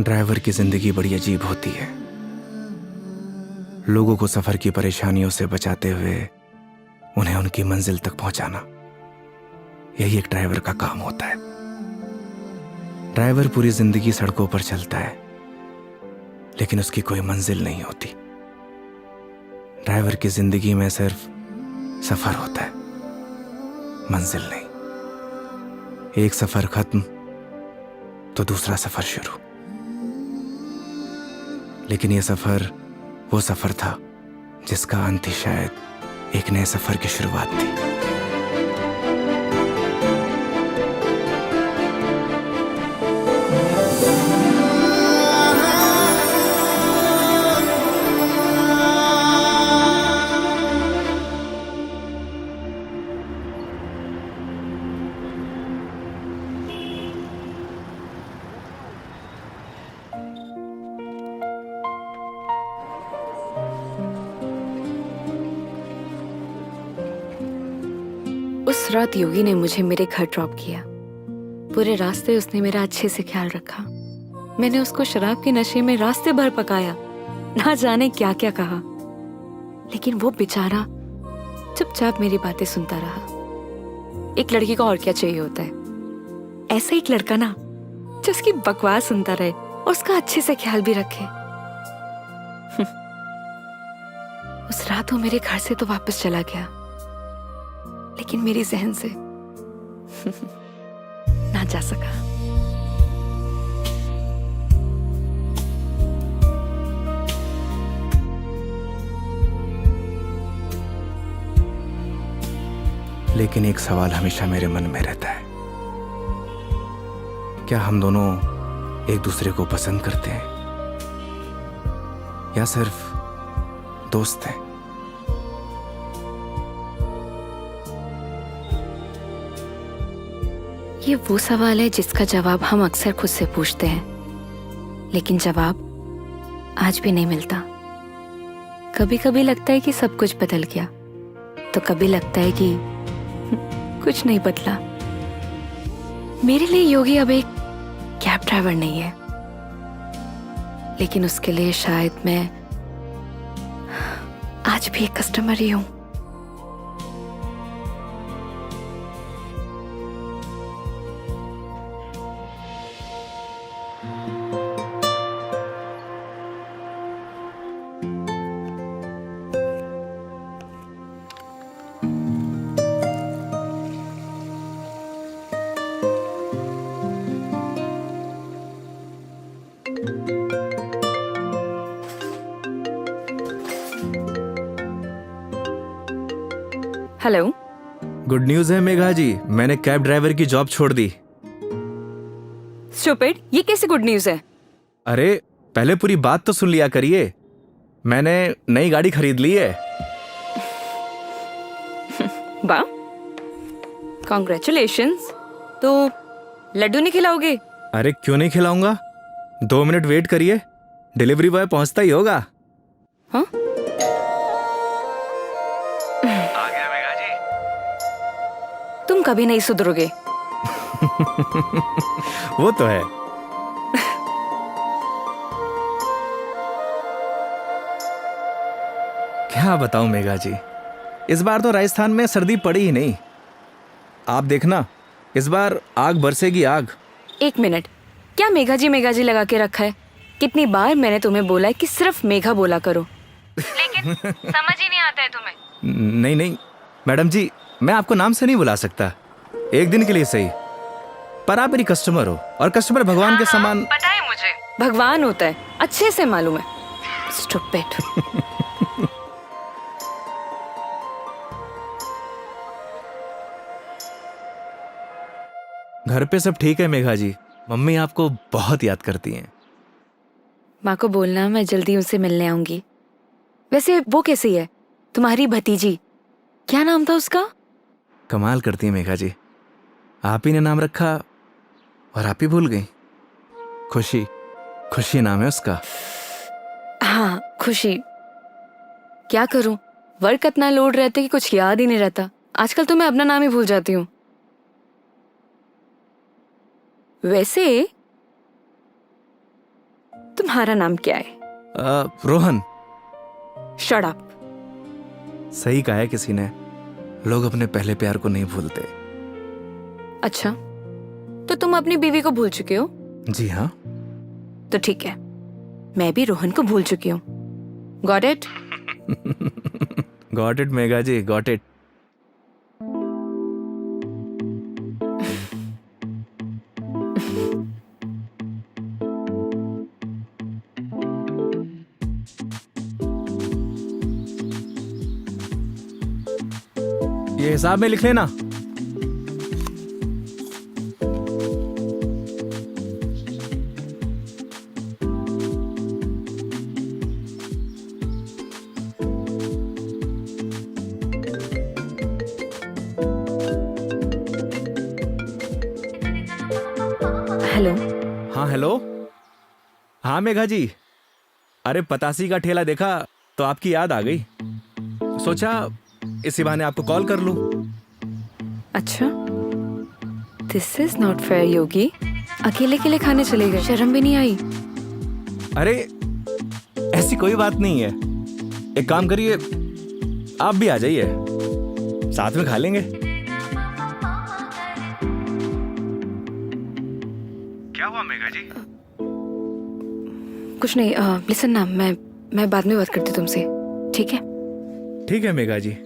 Driver की जिंदगी बड़ी अजीब होती है। लोगों को सफर की परेशानियों से बचाते हुए उन्हें उनकी मंजिल तक पहुंचाना, यही एक ड्राइवर का काम होता है। ड्राइवर पूरी जिंदगी सड़कों पर चलता है, लेकिन उसकी कोई मंजिल नहीं होती। ड्राइवर की जिंदगी में सिर्फ सफर होता है, मंजिल नहीं। एक सफर खत्म तो दूसरा सफर शुरू। लेकिन यह सफर वो सफर था जिसका अंत ही शायद एक नए सफर की शुरुआत थी। उस रात योगी ने मुझे मेरे घर ड्रॉप किया। पूरे रास्ते उसने मेरा अच्छे से ख्याल रखा। मैंने उसको शराब के नशे में रास्ते भर पकाया, ना जाने क्या क्या कहा, लेकिन वो बेचारा चुपचाप मेरी बातें सुनता रहा। एक लड़की को और क्या चाहिए होता है, ऐसा एक लड़का ना जिसकी बकवास सुनता रहे और उसका अच्छे से ख्याल भी रखे। उस रात वो मेरे घर से तो वापस चला गया, लेकिन मेरी जहन से ना जा सका। लेकिन एक सवाल हमेशा मेरे मन में रहता है, क्या हम दोनों एक दूसरे को पसंद करते हैं या सिर्फ दोस्त हैं? ये वो सवाल है जिसका जवाब हम अक्सर खुद से पूछते हैं, लेकिन जवाब आज भी नहीं मिलता। कभी कभी लगता है कि सब कुछ बदल गया, तो कभी लगता है कि कुछ नहीं बदला। मेरे लिए योगी अब एक कैब ड्राइवर नहीं है, लेकिन उसके लिए शायद मैं आज भी एक कस्टमर ही हूं। हेलो। गुड न्यूज है मेघा जी, मैंने कैब ड्राइवर की जॉब छोड़ दी। स्टूपिड, ये कैसी गुड न्यूज है? अरे पहले पूरी बात तो सुन लिया करिए। मैंने नई गाड़ी खरीद ली है। वाह, कॉन्ग्रेचुलेशंस। तो लड्डू नहीं खिलाओगे? अरे क्यों नहीं खिलाऊंगा, 2 मिनट वेट करिए, डिलीवरी बॉय पहुंचता ही होगा। हाँ? आ गया मेघा जी। तुम कभी नहीं सुधरोगे। वो तो है। क्या बताऊं मेघा जी, इस बार तो राजस्थान में सर्दी पड़ी ही नहीं। आप देखना, इस बार आग बरसेगी आग। एक मिनट, क्या मेघा जी लगा के रखा है? कितनी बार मैंने तुम्हें बोला है कि सिर्फ मेघा बोला करो, लेकिन समझ ही नहीं आता है तुम्हें। नहीं नहीं मैडम जी, मैं आपको नाम से नहीं बुला सकता, एक दिन के लिए सही, पर आप मेरी कस्टमर हो और कस्टमर भगवान के समान। पता है मुझे भगवान होता है, अच्छे से मालूम है। स्टूपिड। घर पे सब ठीक है मेघा जी, मम्मी आपको बहुत याद करती हैं। माँ को बोलना मैं जल्दी उनसे मिलने आऊंगी। वैसे वो कैसी है, तुम्हारी भतीजी? क्या नाम था उसका? कमाल करती है मेघा जी, आप ही ने नाम रखा और आप ही भूल गई। खुशी, खुशी नाम है उसका। हाँ, खुशी। क्या करूं, वर्क इतना लोड रहता है कि कुछ याद ही नहीं रहता। आजकल तो मैं अपना नाम ही भूल जाती हूँ। वैसे तुम्हारा नाम क्या है? रोहन। Shut up. सही कहा है किसी ने, लोग अपने पहले प्यार को नहीं भूलते। अच्छा, तो तुम अपनी बीवी को भूल चुके हो? जी हाँ। तो ठीक है, मैं भी रोहन को भूल चुकी हूँ। Got it? Got it Megha ji, got it. ये हिसाब में लिख लेना। हेलो। हाँ हेलो। हाँ मेघा जी, अरे पतासी का ठेला देखा तो आपकी याद आ गई, सोचा इसी बहाने आपको कॉल कर लूं। अच्छा, दिस इज नॉट फेयर योगी। अकेले अकेले खाने चले गए, शर्म भी नहीं आई? अरे ऐसी कोई बात नहीं है, एक काम करिए, आप भी आ जाइए, साथ में खा लेंगे। क्या हुआ मेघा जी? कुछ नहीं। लिसन ना, मैं बाद में बात करती हूँ तुमसे, ठीक है? ठीक है मेघा जी।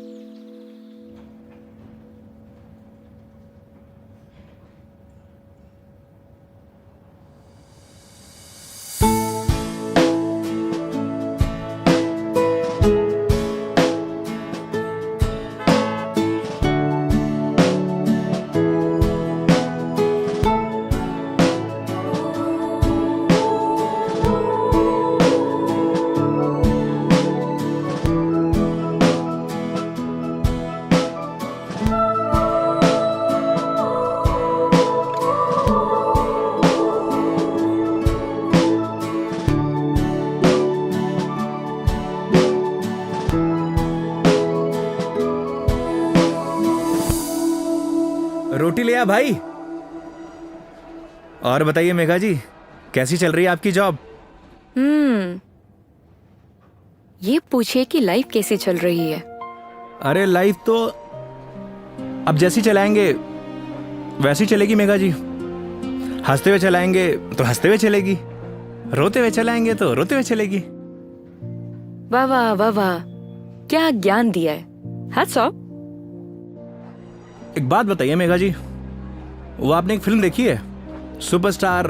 रोटी ले आ भाई। और बताइए मेघा जी, कैसी चल रही है आपकी जॉब? ये पूछिए कि लाइफ कैसी चल रही है। अरे लाइफ तो अब जैसी चलाएंगे वैसी चलेगी मेघा जी। हंसते हुए चलाएंगे तो हंसते हुए चलेगी, रोते हुए चलाएंगे तो रोते हुए चलेगी। वाह वाह वाह वाह, क्या ज्ञान दिया है। Hats off. एक बात बताइए मेघा जी, वो आपने एक फिल्म देखी है सुपरस्टार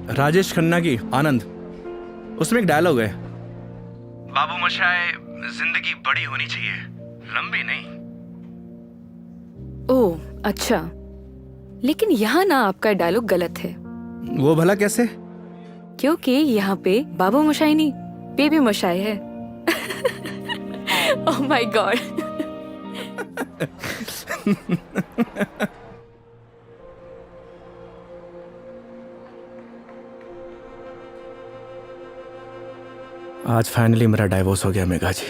राजेश खन्ना की, आनंद? उसमें एक डायलॉग है, बाबू मोशाय, जिंदगी बड़ी होनी चाहिए, लंबी नहीं। ओह अच्छा, लेकिन यहाँ ना आपका डायलॉग गलत है। वो भला कैसे? क्योंकि यहाँ पे बाबू मोशाई नहीं, बेबी मोशाई है। Oh my God. आज फाइनली मेरा डाइवोर्स हो गया मेघा जी।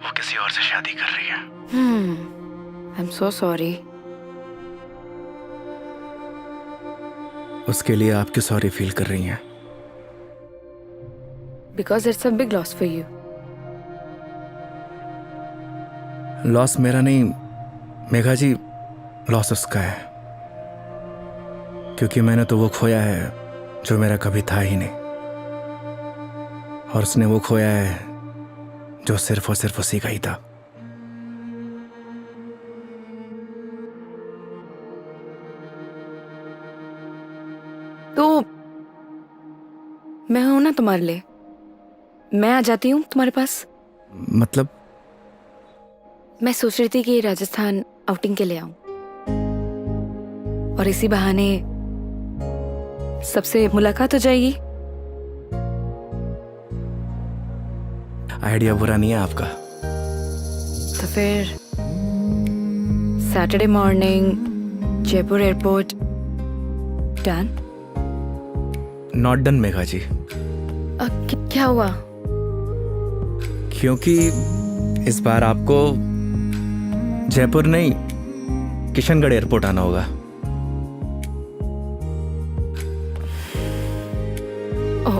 वो किसी और से शादी कर रही है। I am so sorry. उसके लिए आप क्यों सॉरी फील कर रही हैं? Because it's a big loss for you. Loss मेरा नहीं मेघा जी, लॉस उसका है, क्योंकि मैंने तो वो खोया है जो मेरा कभी था ही नहीं, और उसने वो खोया है जो सिर्फ और सिर्फ उसी का ही था। तो मैं हूं ना तुम्हारे लिए, मैं आ जाती हूँ तुम्हारे पास। मतलब? मैं सोच रही थी कि राजस्थान आउटिंग के लिए आऊं, और इसी बहाने सबसे मुलाकात हो जाएगी। आइडिया बुरा नहीं है आपका। तो फिर Saturday morning Jaipur airport. Done? Not done Megha ji. क्या हुआ? क्योंकि इस बार आपको जयपुर नहीं, किशनगढ़ एयरपोर्ट आना होगा। ओह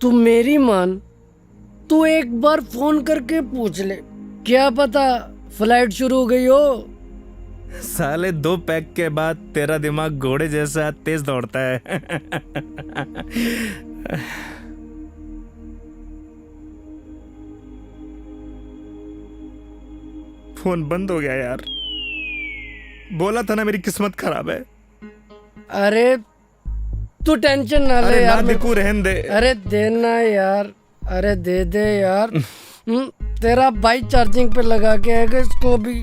तू मेरी मान, तू एक बार फोन करके पूछ ले, क्या पता फ्लाइट शुरू हो गई हो। साले 2 पैक के बाद तेरा दिमाग घोड़े जैसा तेज दौड़ता है। फोन बंद हो गया यार। बोला था ना मेरी किस्मत खराब है। अरे तू टेंशन ना ले अरे यार। ना दिकू रहन दे। अरे देना यार, अरे दे दे यार। तेरा भाई चार्जिंग पे लगा के आएगा इसको भी।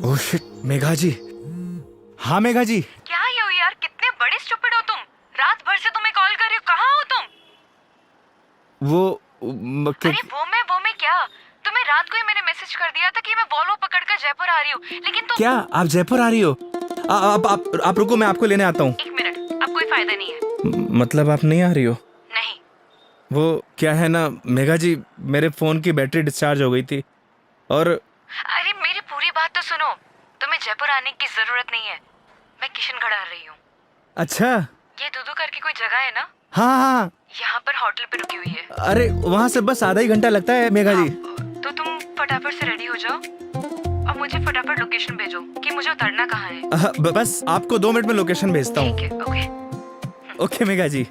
ओह शिट, मेघा जी। हाँ मेघा जी। क्या है यो यार, कितने बड़े स्टूपिड हो तुम। रात भर से तुम्हें कॉल कर रही हूँ, कहाँ हो तुम? अरे वो मैं क्या, तुम्हें रात को ही मैंने मैसेज कर दिया था कि मैं वॉल्वो पकड़कर जयपुर आ रही हूँ, लेकिन तुम क्या आप जयपुर आ रही हो? आप रुको, मैं आपको लेने आता हूँ। 1 मिनट, अब कोई फायदा नहीं है। मतलब आप नहीं आ रही हो? नहीं। वो क्या है ना मेघा जी, मेरे फोन की बैटरी डिस्चार्ज हो गई थी और अरे मेरी पूरी बात तो सुनो, तुम्हें जयपुर आने की जरूरत नहीं है। मैं किशनगढ़ आ रही हूँ। अच्छा। ये दूधू करके कोई जगह है ना, हाँ हाँ। यहाँ पर होटल पे रुकी हुई है। अरे वहाँ से बस आधा ही घंटा लगता है मेघा जी। तो तुम फटाफट से रेडी हो जाओ और मुझे फटाफट लोकेशन भेजो कि मुझे उतरना कहाँ है। बस आपको 2 मिनट में लोकेशन भेजता हूँ। ठीक है, ओके। ओके मेघा जी।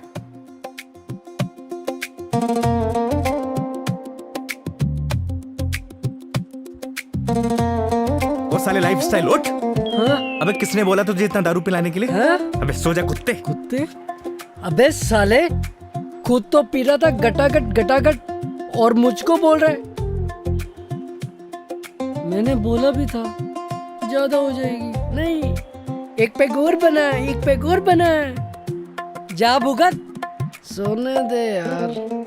वो साले लाइफस्टाइल उठ। हाँ? अबे किसने बोला तुझे इतना दारू पिलाने के लिए? हाँ? अबे सो जा कुत्ते। कुत्ते? अबे साले, खुद तो पी रहा था गटागट और मुझको बोल रहे। मैंने बोला भी था ज्यादा हो जाएगी। नहीं, 1 पैक और बना, 1 पैक और बना। जा भुगत, सोने दे यार।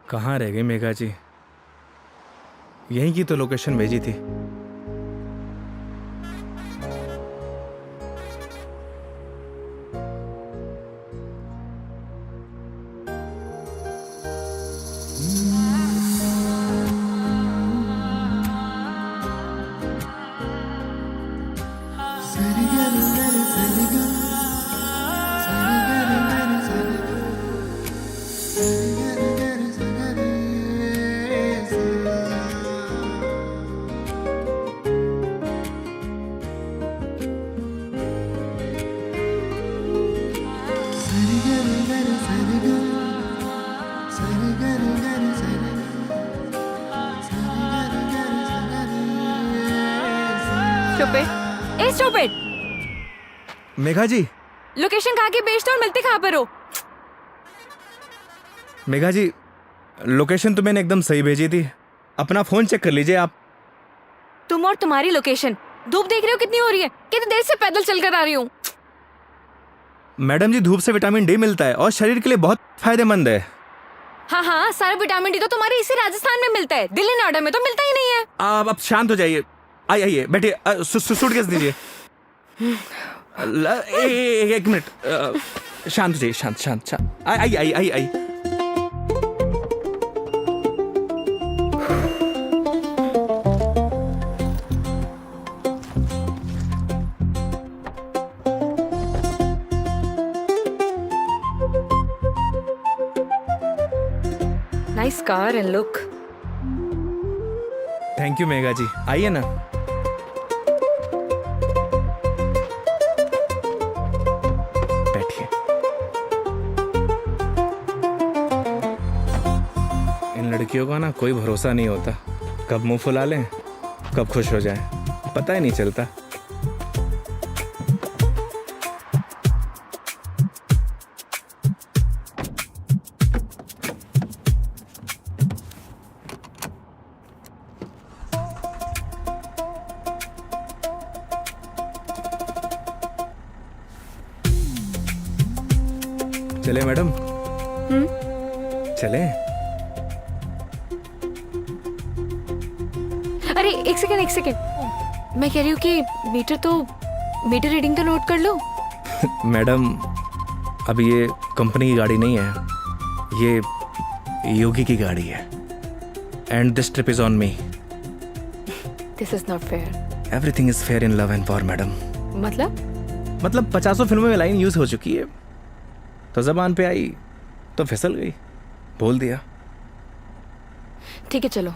कहाँ रह गई मेघा जी? यहीं की तो लोकेशन भेजी थी। स्टूपिड। मेघा जी। लोकेशन कहाँ की भेज दो और मिलते कहाँ पर हो? मेघा जी, लोकेशन तो मैंने एकदम सही भेजी थी। अपना फोन चेक कर लीजिए आप। तुम और तुम्हारी लोकेशन। धूप देख रहे हो कितनी हो रही है? कितनी देर से पैदल चलकर आ रही हूँ। मैडम जी, धूप से विटामिन डी मिलता है और शरीर के लिए बहुत फायदेमंद है। हाँ हाँ, सारा विटामिन डी तो तुम्हारे इसी राजस्थान में मिलता है, दिल्ली नोएडा में तो मिलता ही नहीं है। आप शांत हो जाइए। आइए बैठिए। सूटकेस दीजिए। 1 मिनट। शांत हो जाइए, शांत शांत शांत। आइए। Nice car and look. Thank you Megha ji, आइए ना। बैठिए। इन लड़कियों का ना कोई भरोसा नहीं होता, कब मुंह फुला लें कब खुश हो जाए, पता ही नहीं चलता। चले मैडम? चले? अरे एक सेकेंड, मैं कह रही हूँ कि मीटर रीडिंग तो नोट कर लो। मैडम अब ये कंपनी की गाड़ी नहीं है, ये योगी की गाड़ी है। And this trip is on me. This is not fair. Everything is fair in love and war madam. मतलब 50 फिल्मों में लाइन यूज हो चुकी है, तो जबान पे आई तो फिसल गई, बोल दिया। ठीक है चलो।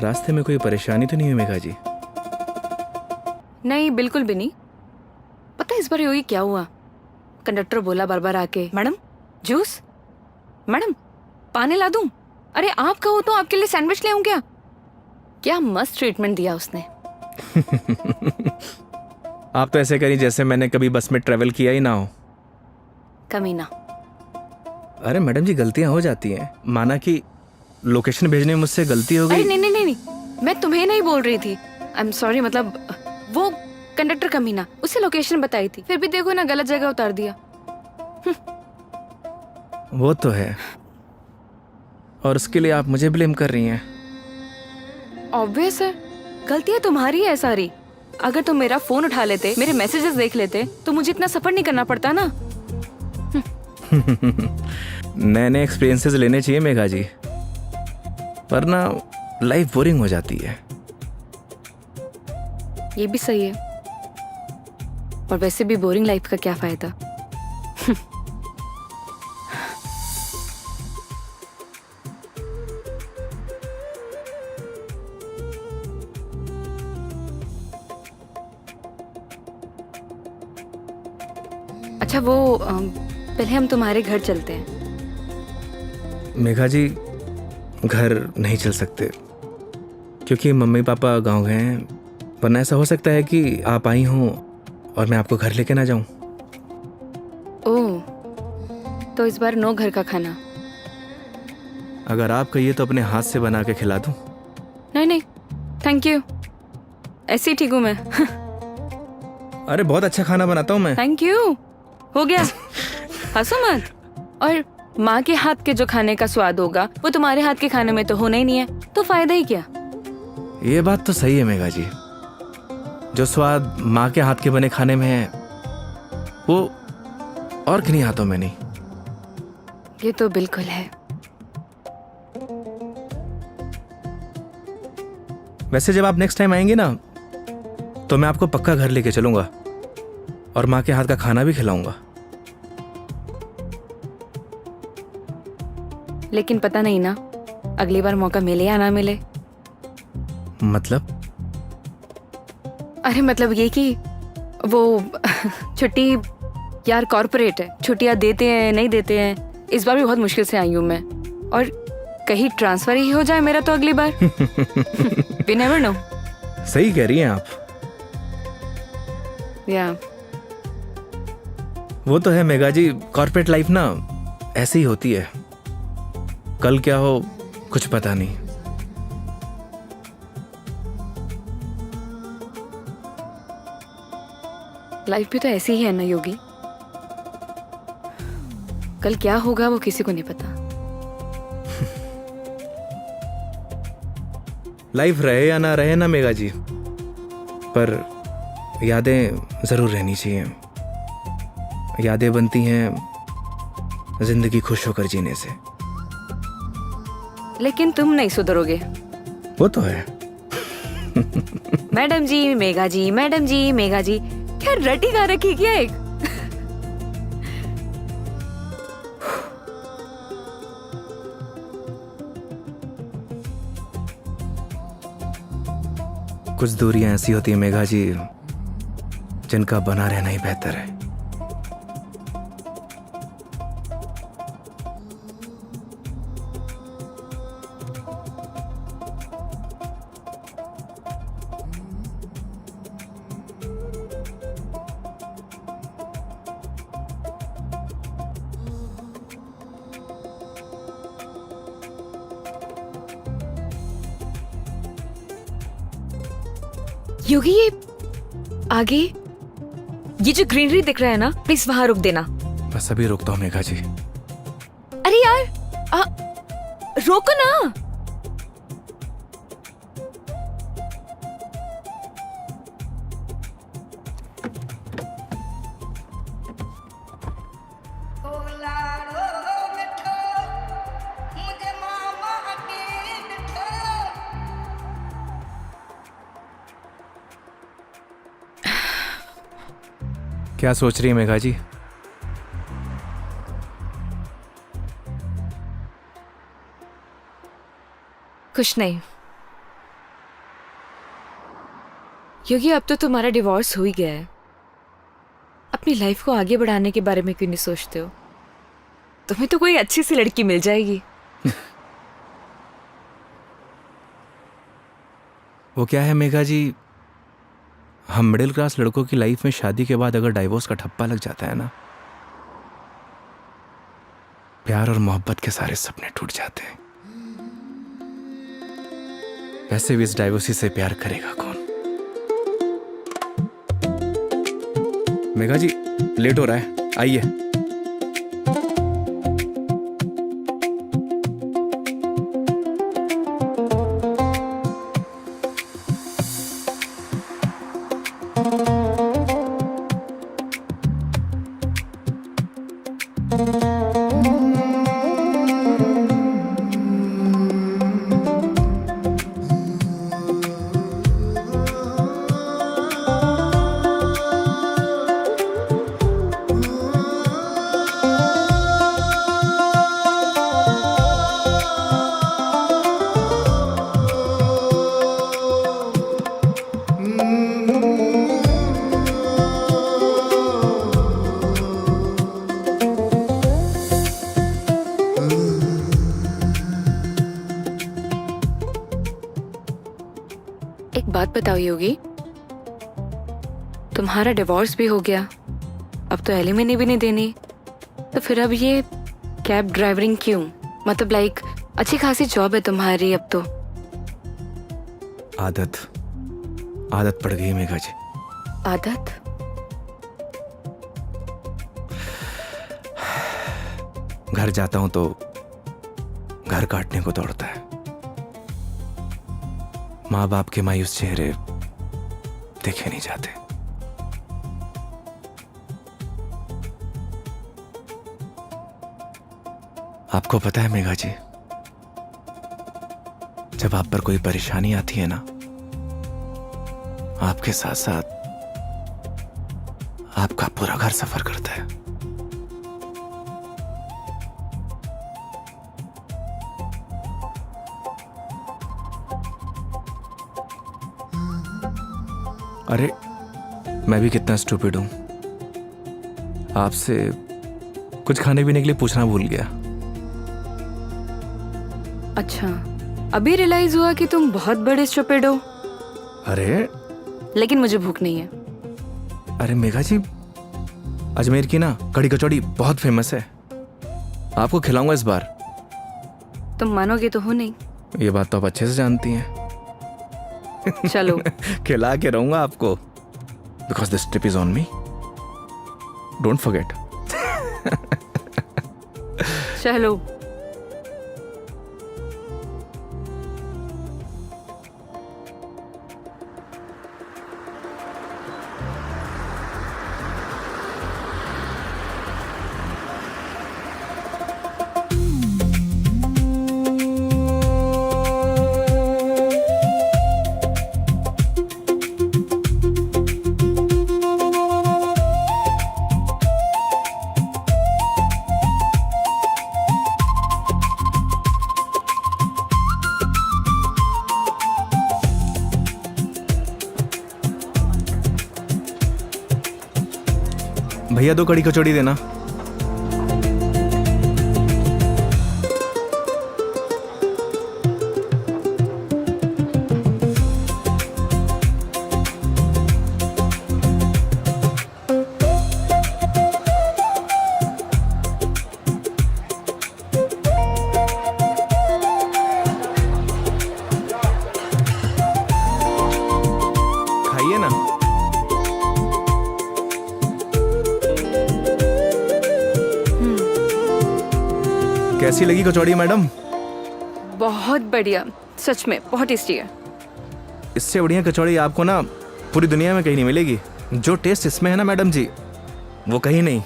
रास्ते में कोई परेशानी तो नहीं हुई मेघा जी? नहीं बिल्कुल भी नहीं। पता है इस बार योगी क्या हुआ? कंडक्टर बोला बार बार आके, मैडम जूस, मैडम पानी ला दूं? अरे आप कहो तो आपके लिए सैंडविच ले आऊं क्या? क्या मस्त ट्रीटमेंट दिया उसने। आप तो ऐसे करी जैसे मैंने कभी बस में ट्रेवल किया ही ना हो। कमीना। अरे मैडम जी गलतियां हो जाती हैं, माना कि लोकेशन भेजने में मुझसे गलती हो अरे गई। नहीं, मैं तुम्हें नहीं बोल रही थी। आई एम सॉरी, मतलब वो कंडक्टर कमीना, उसे लोकेशन बताई थी, फिर भी देखो ना गलत जगह उतार दिया। वो तो है, और उसके लिए आप मुझे ब्लेम कर रही हैं। ऑब्वियस है, गलतियां तुम्हारी है सारी। अगर तुम मेरा फोन उठा लेते, मेरे मैसेजेस देख लेते, तो मुझे इतना सफर नहीं करना पड़ता ना। नए नए एक्सपीरियंसेस लेने चाहिए मेघा जी, वरना लाइफ बोरिंग हो जाती है। ये भी सही है, और वैसे भी बोरिंग लाइफ का क्या फायदा। अच्छा वो पहले हम तुम्हारे घर चलते हैं। मेघा जी घर नहीं चल सकते, क्योंकि मम्मी पापा गांव गए हैं, वरना ऐसा हो सकता है कि आप आई हों और मैं आपको घर लेके ना जाऊं। ओह, तो इस बार नो घर का खाना। अगर आप कहिए तो अपने हाथ से बना के खिला दूं। नहीं थैंक यू, ऐसे ही ठीक हूँ मैं। अरे बहुत अच्छा खाना बनाता हूं मैं। थैंक यू, हो गया। हंसो मत। और माँ के हाथ के जो खाने का स्वाद होगा वो तुम्हारे हाथ के खाने में तो होना ही नहीं है, तो फायदा ही क्या। ये बात तो सही है मेघा जी, जो स्वाद माँ के हाथ के बने खाने में है वो और किन्हीं हाथों में नहीं। ये तो बिल्कुल है। वैसे जब आप नेक्स्ट टाइम आएंगे ना, तो मैं आपको पक्का घर लेके चलूंगा और माँ के हाथ का खाना भी खिलाऊंगा। लेकिन पता नहीं ना, अगली बार मौका मिले या ना मिले। मतलब? अरे मतलब ये कि वो छुट्टी यार कॉर्पोरेट है, छुट्टियां देते हैं नहीं देते हैं। इस बार भी बहुत मुश्किल से आई हूँ मैं, और कहीं ट्रांसफर ही हो जाए मेरा तो अगली बार। We never know। सही कह रही हैं आप। या वो तो है मेघा जी, कॉर्पोरेट लाइफ ना ऐसी ही होती है, कल क्या हो कुछ पता नहीं। लाइफ भी तो ऐसी ही है ना योगी, कल क्या होगा वो किसी को नहीं पता। लाइफ रहे या ना रहे ना मेघा जी, पर यादें जरूर रहनी चाहिए। यादें बनती हैं जिंदगी खुश होकर जीने से। लेकिन तुम नहीं सुधरोगे। वो तो है। मैडम जी मेघा जी, मैडम जी मेघा जी, क्या रटी गा रखी क्या एक। कुछ दूरियां ऐसी होती हैं मेघा जी जिनका बना रहना ही बेहतर है। योगी ये आगे ये जो ग्रीनरी दिख रहा है ना, प्लीज वहां रुक देना। बस अभी रुकता हूँ मेघा जी। अरे यार रोको ना। क्या सोच रही है मेघा जी? कुछ नहीं योगी, अब तो तुम्हारा डिवोर्स हो ही गया है। अपनी लाइफ को आगे बढ़ाने के बारे में क्यों नहीं सोचते हो? तुम्हें तो कोई अच्छी सी लड़की मिल जाएगी। वो क्या है मेघा जी, हम मिडिल क्लास लड़कों की लाइफ में शादी के बाद अगर डाइवोर्स का ठप्पा लग जाता है ना, प्यार और मोहब्बत के सारे सपने टूट जाते हैं। वैसे भी इस डाइवोर्सी से प्यार करेगा कौन? मेघा जी लेट हो रहा है, आइए। एक बात बताओ योगी, तुम्हारा डिवोर्स भी हो गया, अब तो एलिमनी भी नहीं देनी, तो फिर अब ये कैब ड्राइवरिंग क्यों? मतलब लाइक अच्छी खासी जॉब है तुम्हारी अब तो। आदत पड़ गई मेघा जी। आदत? घर जाता हूं तो घर काटने को दौड़ता है। माँ बाप के मायूस चेहरे देखे नहीं जाते। आपको पता है मेघा जी, जब आप पर कोई परेशानी आती है ना, आपके साथ साथ आपका पूरा घर सफर करता है। अरे मैं भी कितना स्टूपिड हूं, आपसे कुछ खाने पीने के लिए पूछना भूल गया। अच्छा, अभी रियलाइज हुआ कि तुम बहुत बड़े स्टूपिड हो। अरे लेकिन मुझे भूख नहीं है। अरे मेघा जी, अजमेर की ना कड़ी कचौड़ी बहुत फेमस है, आपको खिलाऊंगा इस बार। तुम मानोगे तो हो नहीं। ये बात तो आप अच्छे से जानती हैं। चलो। खिला के रहूंगा आपको, because this trip is on me, don't forget. चलो। भैया 2 कड़ी कचौड़ी देना। खाइए ना। कैसी लगी कचौड़ी मैडम? बहुत बढ़िया, सच में बहुत टेस्टी है। इससे बढ़िया कचौड़ी आपको ना पूरी दुनिया में कहीं नहीं मिलेगी। जो टेस्ट इसमें है ना मैडम जी, वो कहीं नहीं।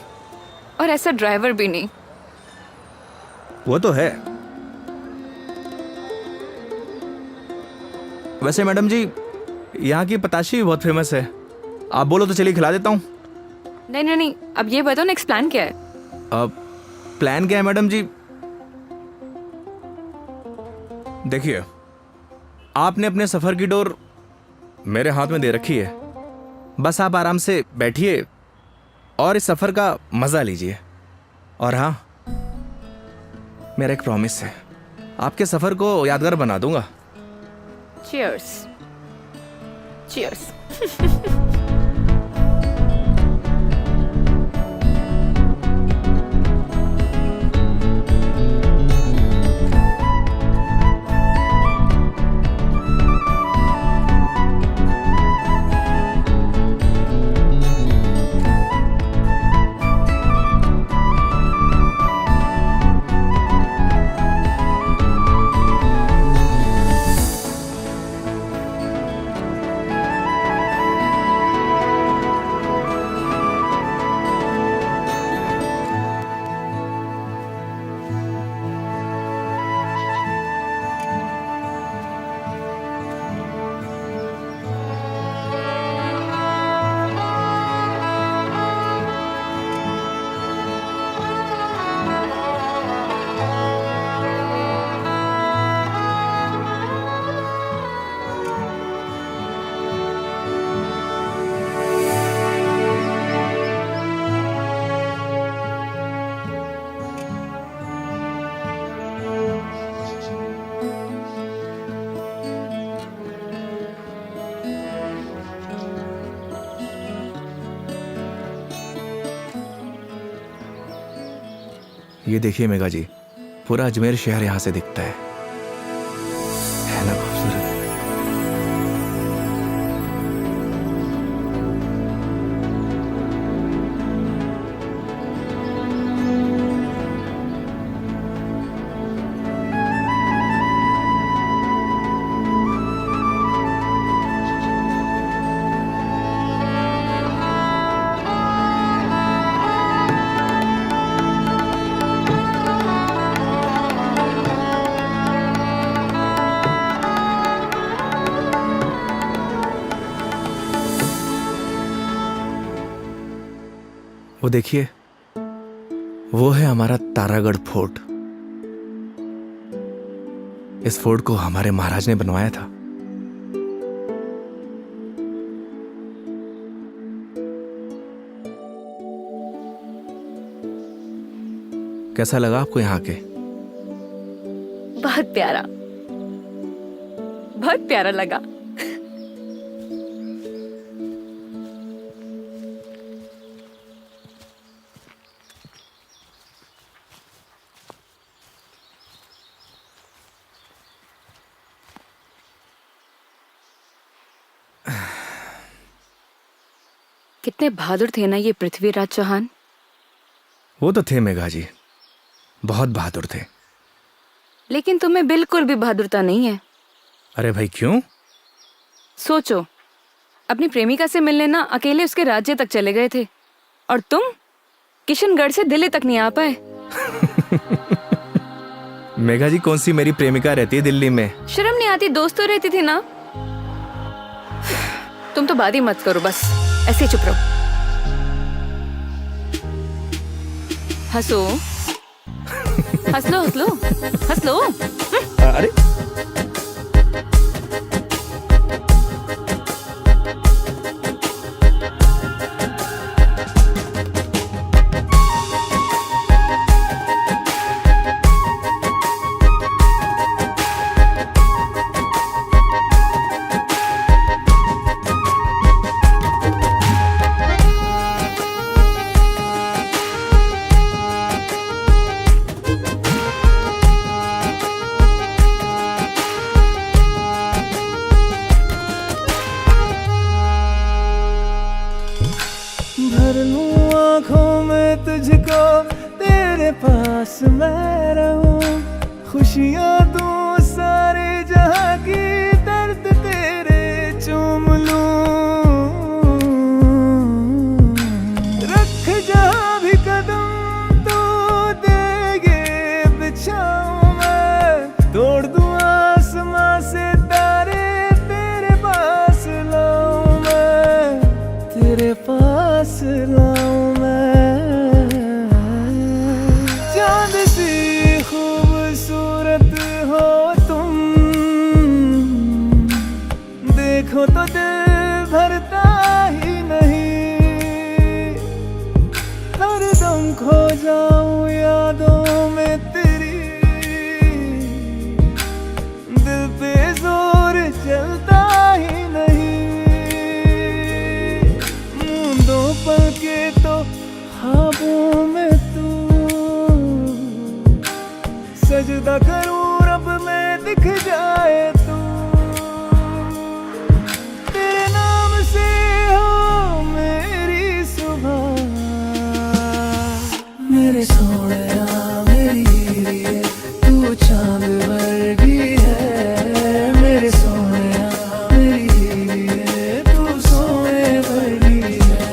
और ऐसा ड्राइवर भी नहीं। वो तो है। वैसे मैडम जी, यहाँ की पताशी भी बहुत फेमस है। आप बोलो तो चलिए खिला देता हूँ। नहीं नहीं नहीं, अब ये बताओ नेक्स्ट प्लान क्या है? अब प्लान क्या है मैडम जी? देखिए, आपने अपने सफर की डोर मेरे हाथ में दे रखी है। बस आप आराम से बैठिए और इस सफर का मजा लीजिए। और हाँ, मेरा एक प्रॉमिस है, आपके सफर को यादगार बना दूंगा। चीयर्स। चीयर्स। ये देखिए मेघा जी, पूरा अजमेर शहर यहां से दिखता है ना खूबसूरत? वो देखिए, वो है हमारा तारागढ़ फोर्ट। इस फोर्ट को हमारे महाराज ने बनवाया था। कैसा लगा आपको यहाँ के? बहुत प्यारा, बहुत प्यारा लगा। कितने बहादुर थे ना ये पृथ्वीराज चौहान। वो तो थे मेघा जी, बहुत बहादुर थे। लेकिन तुम्हें बिल्कुल भी बहादुरता नहीं है। अरे भाई क्यों? सोचो, अपनी प्रेमिका से मिलने ना अकेले उसके राज्य तक चले गए थे, और तुम किशनगढ़ से दिल्ली तक नहीं आ पाए। मेघा जी, कौन सी मेरी प्रेमिका रहती है दिल्ली में? शर्म नहीं आती? दोस्त तो रहती थी ना। तुम तो बात ही मत करो, बस ऐसे ही चुप रहो। हंसो, हंस लो, हंस लो, हंस लो। अरे मैं रहूं, खुशियां दूं सारे जहां की, दर्द तेरे चूम लूं। रख जहां भी कदम तो देगे बिछाऊं मैं, तोड़ दूं आसमां से तारे, तेरे पास लाऊं मैं, तेरे पास लाऊं मैं। चांद सी खूबसूरत हो तुम, देखो तो दिल भरता ही नहीं, हरदम खो जाऊं यादों में तेरी, दिल पे जोर चलता ही नहीं। मूंदों पल के तो ख्वाबों में तू, सजदा करूं रब में दिख जाए तू, तेरे नाम से हो मेरी सुबह। मेरे सोहणिया मेरी हीरे, तू चांद वर्गी है, मेरे सोहणिया मेरी हीरे, तू सोने वर्गी है,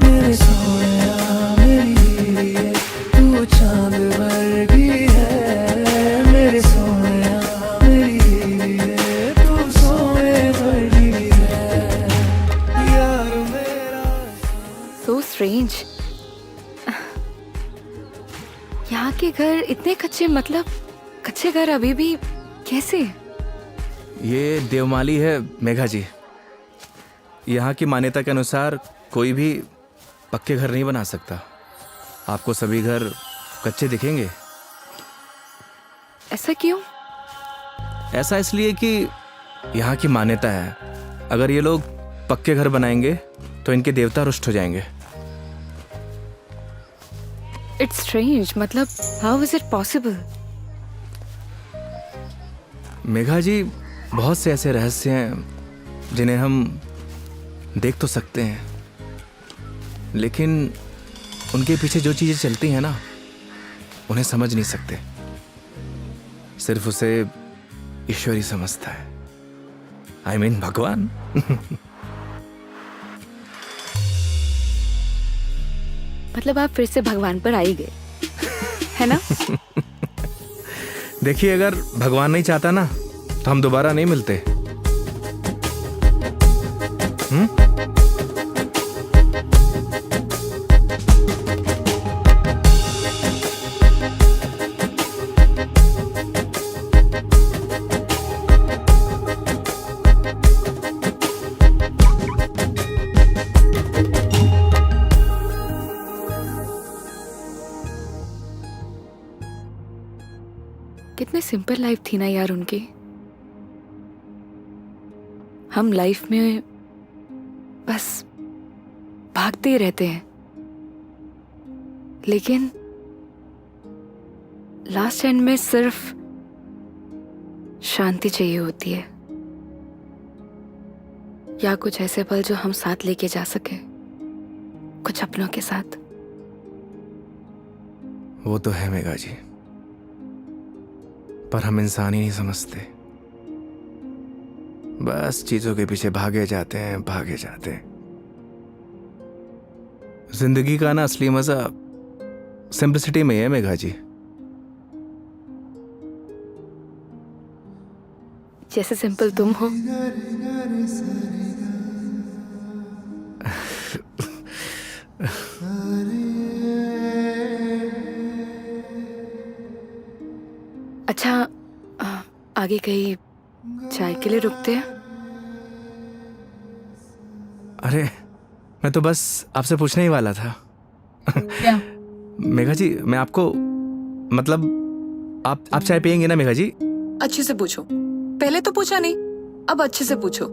मेरे सोहणिया मेरी हीरे, तू चांद वर्गी है, मेरे सोहणिया मेरी हीरे, तू सोने वर्गी है, यार मेरा। So strange. यहाँ के घर इतने कच्चे, मतलब कच्चे घर अभी भी कैसे? ये देवमाली है मेघा जी। यहाँ की मान्यता के अनुसार कोई भी पक्के घर नहीं बना सकता। आपको सभी घर कच्चे दिखेंगे। ऐसा क्यों? ऐसा इसलिए कि यहाँ की मान्यता है, अगर ये लोग पक्के घर बनाएंगे तो इनके देवता रुष्ट हो जाएंगे। इट्स स्ट्रेंज, मतलब how is it possible? Megha ji, बहुत से ऐसे रहस्य हैं जिन्हें हम देख तो सकते हैं, लेकिन उनके पीछे जो चीजें चलती हैं ना, उन्हें समझ नहीं सकते। सिर्फ उसे ईश्वर ही समझता है। आई मीन भगवान। मतलब आप फिर से भगवान पर आ ही गए, है ना? देखिए, अगर भगवान नहीं चाहता ना तो हम दोबारा नहीं मिलते। कितने सिंपल लाइफ थी ना यार उनकी। हम लाइफ में बस भागते ही रहते हैं, लेकिन लास्ट एंड में सिर्फ शांति चाहिए होती है, या कुछ ऐसे पल जो हम साथ लेके जा सके, कुछ अपनों के साथ। वो तो है मेघा जी, पर हम इंसान ही नहीं समझते। बस चीजों के पीछे भागे जाते हैं, भागे जाते हैं। जिंदगी का ना असली मजा सिंपलिसिटी में है मेघा जी। जैसे सिंपल तुम हो। अच्छा, आगे कहीं चाय के लिए रुकते हैं? अरे, मैं तो बस आपसे पूछने ही वाला था। क्या? मेघा जी, मैं आपको मतलब आप चाय पियेंगे ना मेघा जी? अच्छे से पूछो, पहले तो पूछा नहीं, अब अच्छे से पूछो।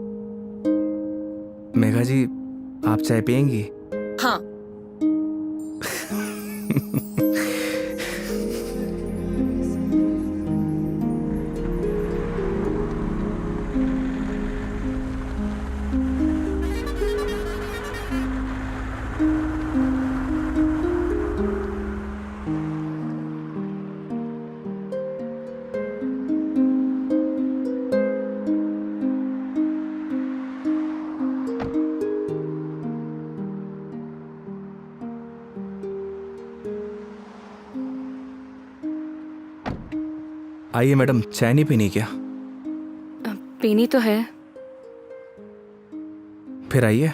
मेघा जी, आप चाय पियेंगी? हाँ। आइए मैडम, चाय नहीं पीनी क्या? पीनी तो है। फिर आइए।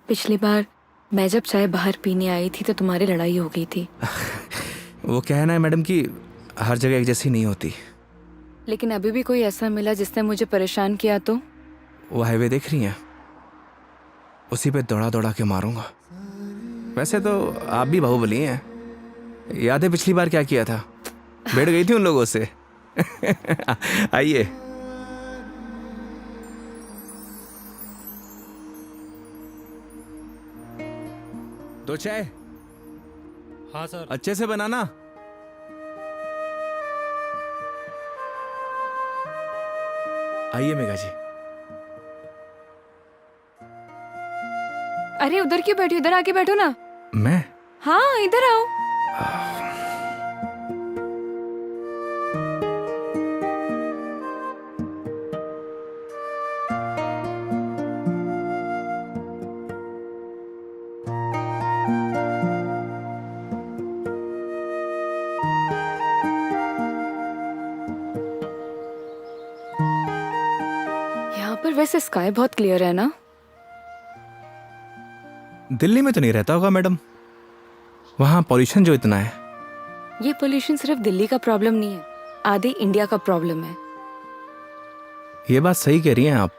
पिछली बार मैं जब चाय बाहर पीने आई थी तो तुम्हारी लड़ाई हो गई थी। वो कहना है मैडम कि हर जगह एक जैसी नहीं होती। लेकिन अभी भी कोई ऐसा मिला जिसने मुझे परेशान किया तो? वो हाईवे देख रही हैं, उसी पे दौड़ा दौड़ा के मारूंगा। वैसे तो आप भी बाहुबली हैं। याद है पिछली बार क्या किया था? बैठ गई थी उन लोगों से। आइए। दो चाय। हाँ सर। अच्छे से बनाना। आइए मेघा जी। अरे उधर क्यों बैठी, इधर आके बैठो ना। मैं? हाँ इधर आओ। यहाँ पर वैसे स्काई बहुत क्लियर है ना? दिल्ली में तो नहीं रहता होगा मैडम, वहां पॉल्यूशन जो इतना है। ये पोल्यूशन सिर्फ दिल्ली का प्रॉब्लम नहीं है, आधे इंडिया का प्रॉब्लम है। ये बात सही कह रही हैं आप,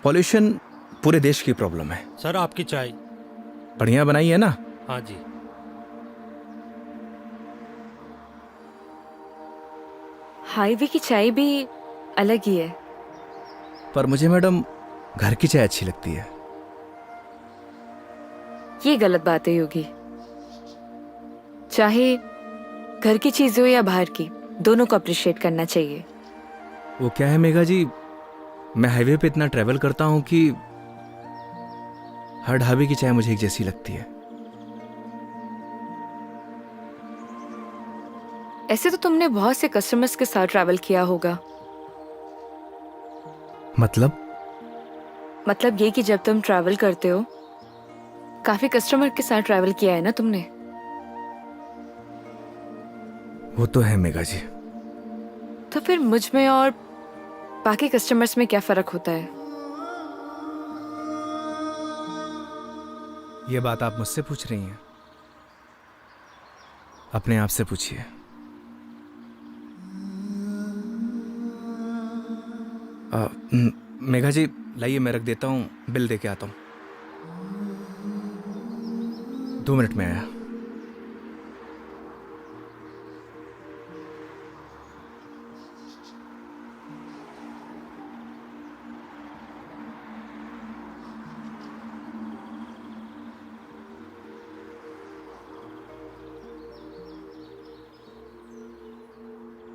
पॉल्यूशन पूरे देश की प्रॉब्लम है। सर आपकी चाय। बढ़िया बनाई है ना? हाँ जी। हाईवे की चाय भी अलग ही है। पर मुझे मैडम घर की चाय अच्छी लगती है। ये गलत बात है योगी। चाहे घर की चीज हो या बाहर की, दोनों को अप्रिशिएट करना चाहिए। वो क्या है मेघा जी, मैं हाईवे पे इतना ट्रेवल करता हूं कि हर ढाबे की चाय मुझे एक जैसी लगती है। ऐसे तो तुमने बहुत से कस्टमर्स के साथ ट्रैवल किया होगा। मतलब ये कि जब तुम ट्रैवल करते हो, काफी कस्टमर के साथ ट्रैवल किया है ना तुमने? वो तो है मेघा जी। तो फिर मुझ में और बाकी कस्टमर्स में क्या फर्क होता है? ये बात आप मुझसे पूछ रही हैं? अपने आप से पूछिए। मेघा जी लाइए, मैं रख देता हूँ, बिल दे के आता हूँ। 2 मिनट में आया।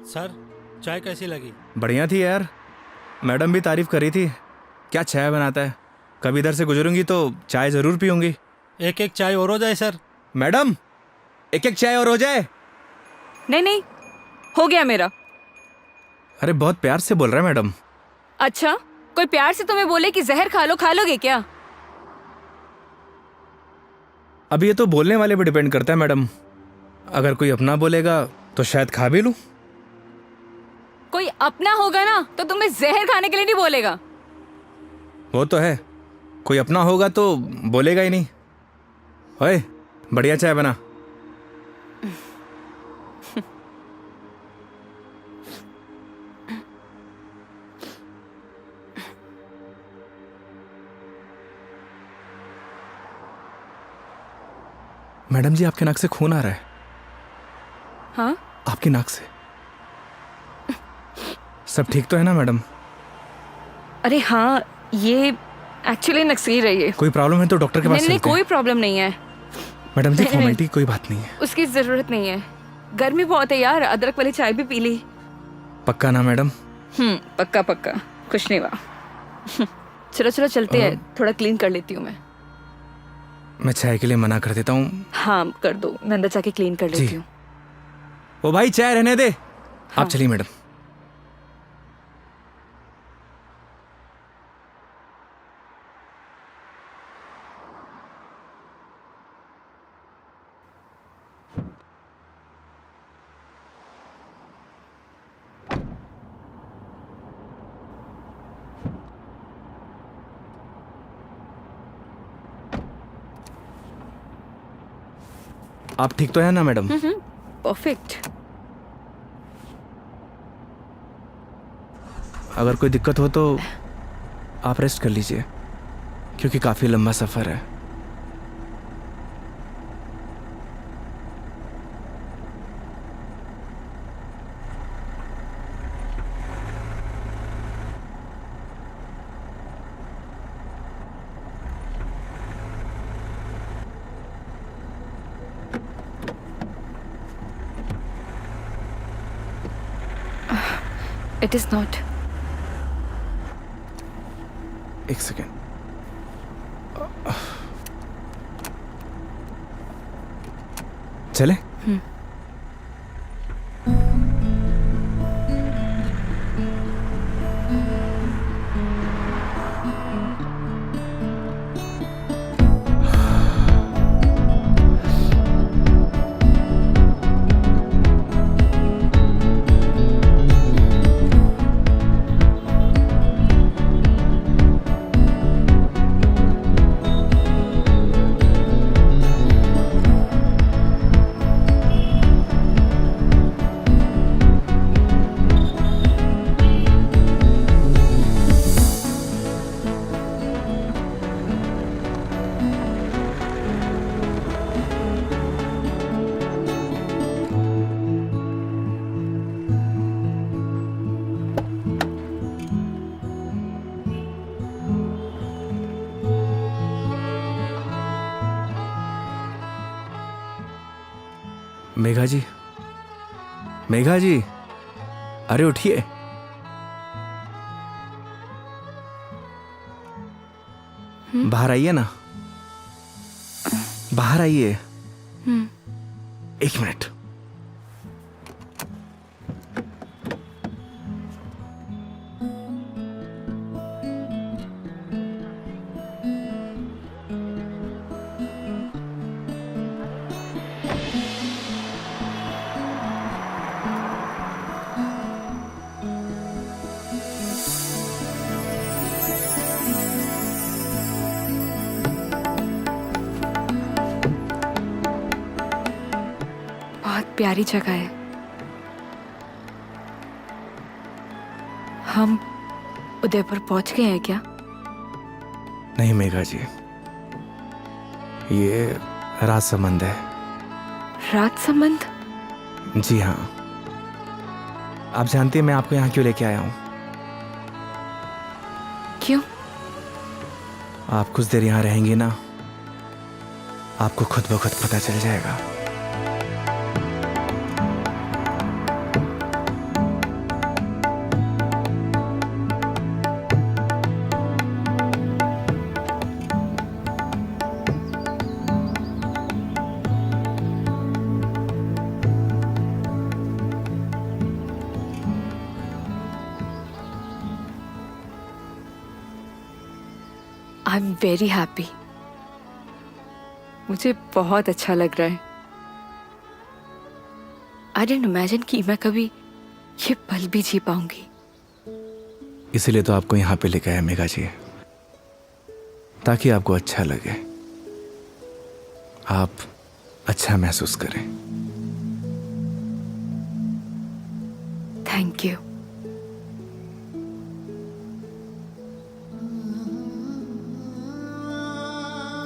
सर चाय कैसी लगी? बढ़िया थी यार, मैडम भी तारीफ करी थी। क्या चाय बनाता है, कभी इधर से गुजरूंगी तो चाय जरूर पीऊंगी। एक एक चाय और हो जाए सर। मैडम एक एक चाय और हो जाए। नहीं नहीं, हो गया मेरा। अरे बहुत प्यार से बोल रहा है मैडम। अच्छा, कोई प्यार से तुम्हें बोले कि जहर खा लो, खा लोगे क्या? अब ये तो बोलने वाले पे डिपेंड करता है मैडम। अगर कोई अपना बोलेगा तो शायद खा भी लूं। कोई अपना होगा ना तो तुम्हें जहर खाने के लिए नहीं बोलेगा। वो तो है, कोई अपना होगा तो बोलेगा ही नहीं। ओए बढ़िया चाय बना। मैडम जी आपके नाक से खून आ रहा है। हाँ? आपकी नाक से। सब ठीक तो है ना मैडम? अरे हाँ, ये एक्चुअली नक्सीर है ये। कोई प्रॉब्लम है तो डॉक्टर के पास नहीं नहीं, चलते हैं। कोई प्रॉब्लम नहीं है। मैडम जी नहीं, फॉर्मेलिटी कोई बात नहीं है। उसकी जरूरत नहीं है। गर्मी बहुत है यार, अदरक वाली चाय भी पी ली। पक्का ना मैडम? पक्का पक्का, कुछ नहीं हुआ। चलो चलो चलते हैं, थोड़ा क्लीन कर लेती हूँ मैं। चाय के लिए मना कर देता हूँ। हाँ कर दो, मैं अंदर जाके क्लीन कर लेती हूँ। ओ भाई चाय रहने दे। आप चलिए मैडम। आप ठीक तो है ना मैडम? परफेक्ट। अगर कोई दिक्कत हो तो आप रेस्ट कर लीजिए, क्योंकि काफी लंबा सफर है। It is not. एक सेकेंड। चले? मेघा जी, मेघा जी, अरे उठिए। बाहर आइए ना, बाहर आइए। एक मिनट। बहुत प्यारी जगह है। हम उदयपुर पहुंच गए हैं क्या? नहीं मेघा जी, ये राजसमंद है। राजसमंद? जी हाँ। आप जानती हैं मैं आपको यहाँ क्यों लेके आया हूँ? क्यों? आप कुछ देर यहाँ रहेंगी ना, आपको खुद ब खुद पता चल जाएगा। I am very happy. मुझे बहुत अच्छा लग रहा है। आई डिडंट इमेजिन कि मैं कभी ये पल भी जी पाऊंगी। इसीलिए तो आपको यहाँ पे लेके आया मेघा जी, ताकि आपको अच्छा लगे, आप अच्छा महसूस करें। Thank you.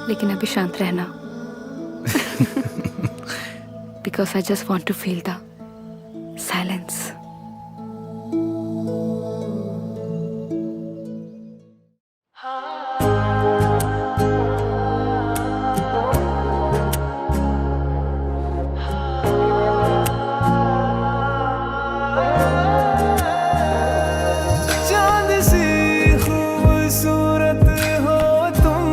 लेकिन अभी शांत रहना, because I just want to feel the silence. चांद सी खूबसूरत हो तुम,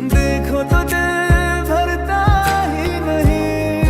देखो तो दिल भरता ही नहीं।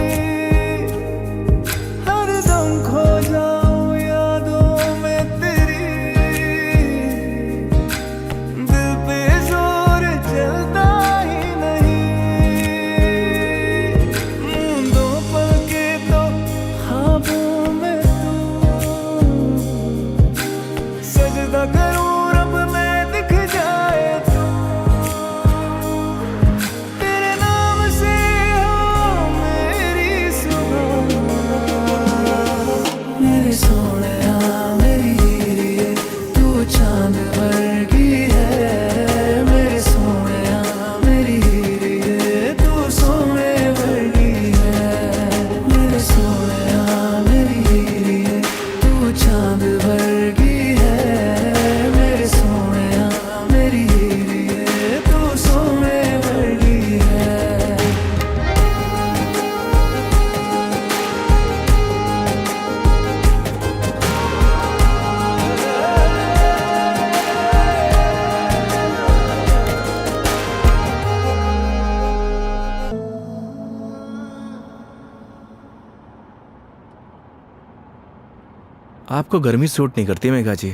आपको गर्मी सूट नहीं करती मेघा जी।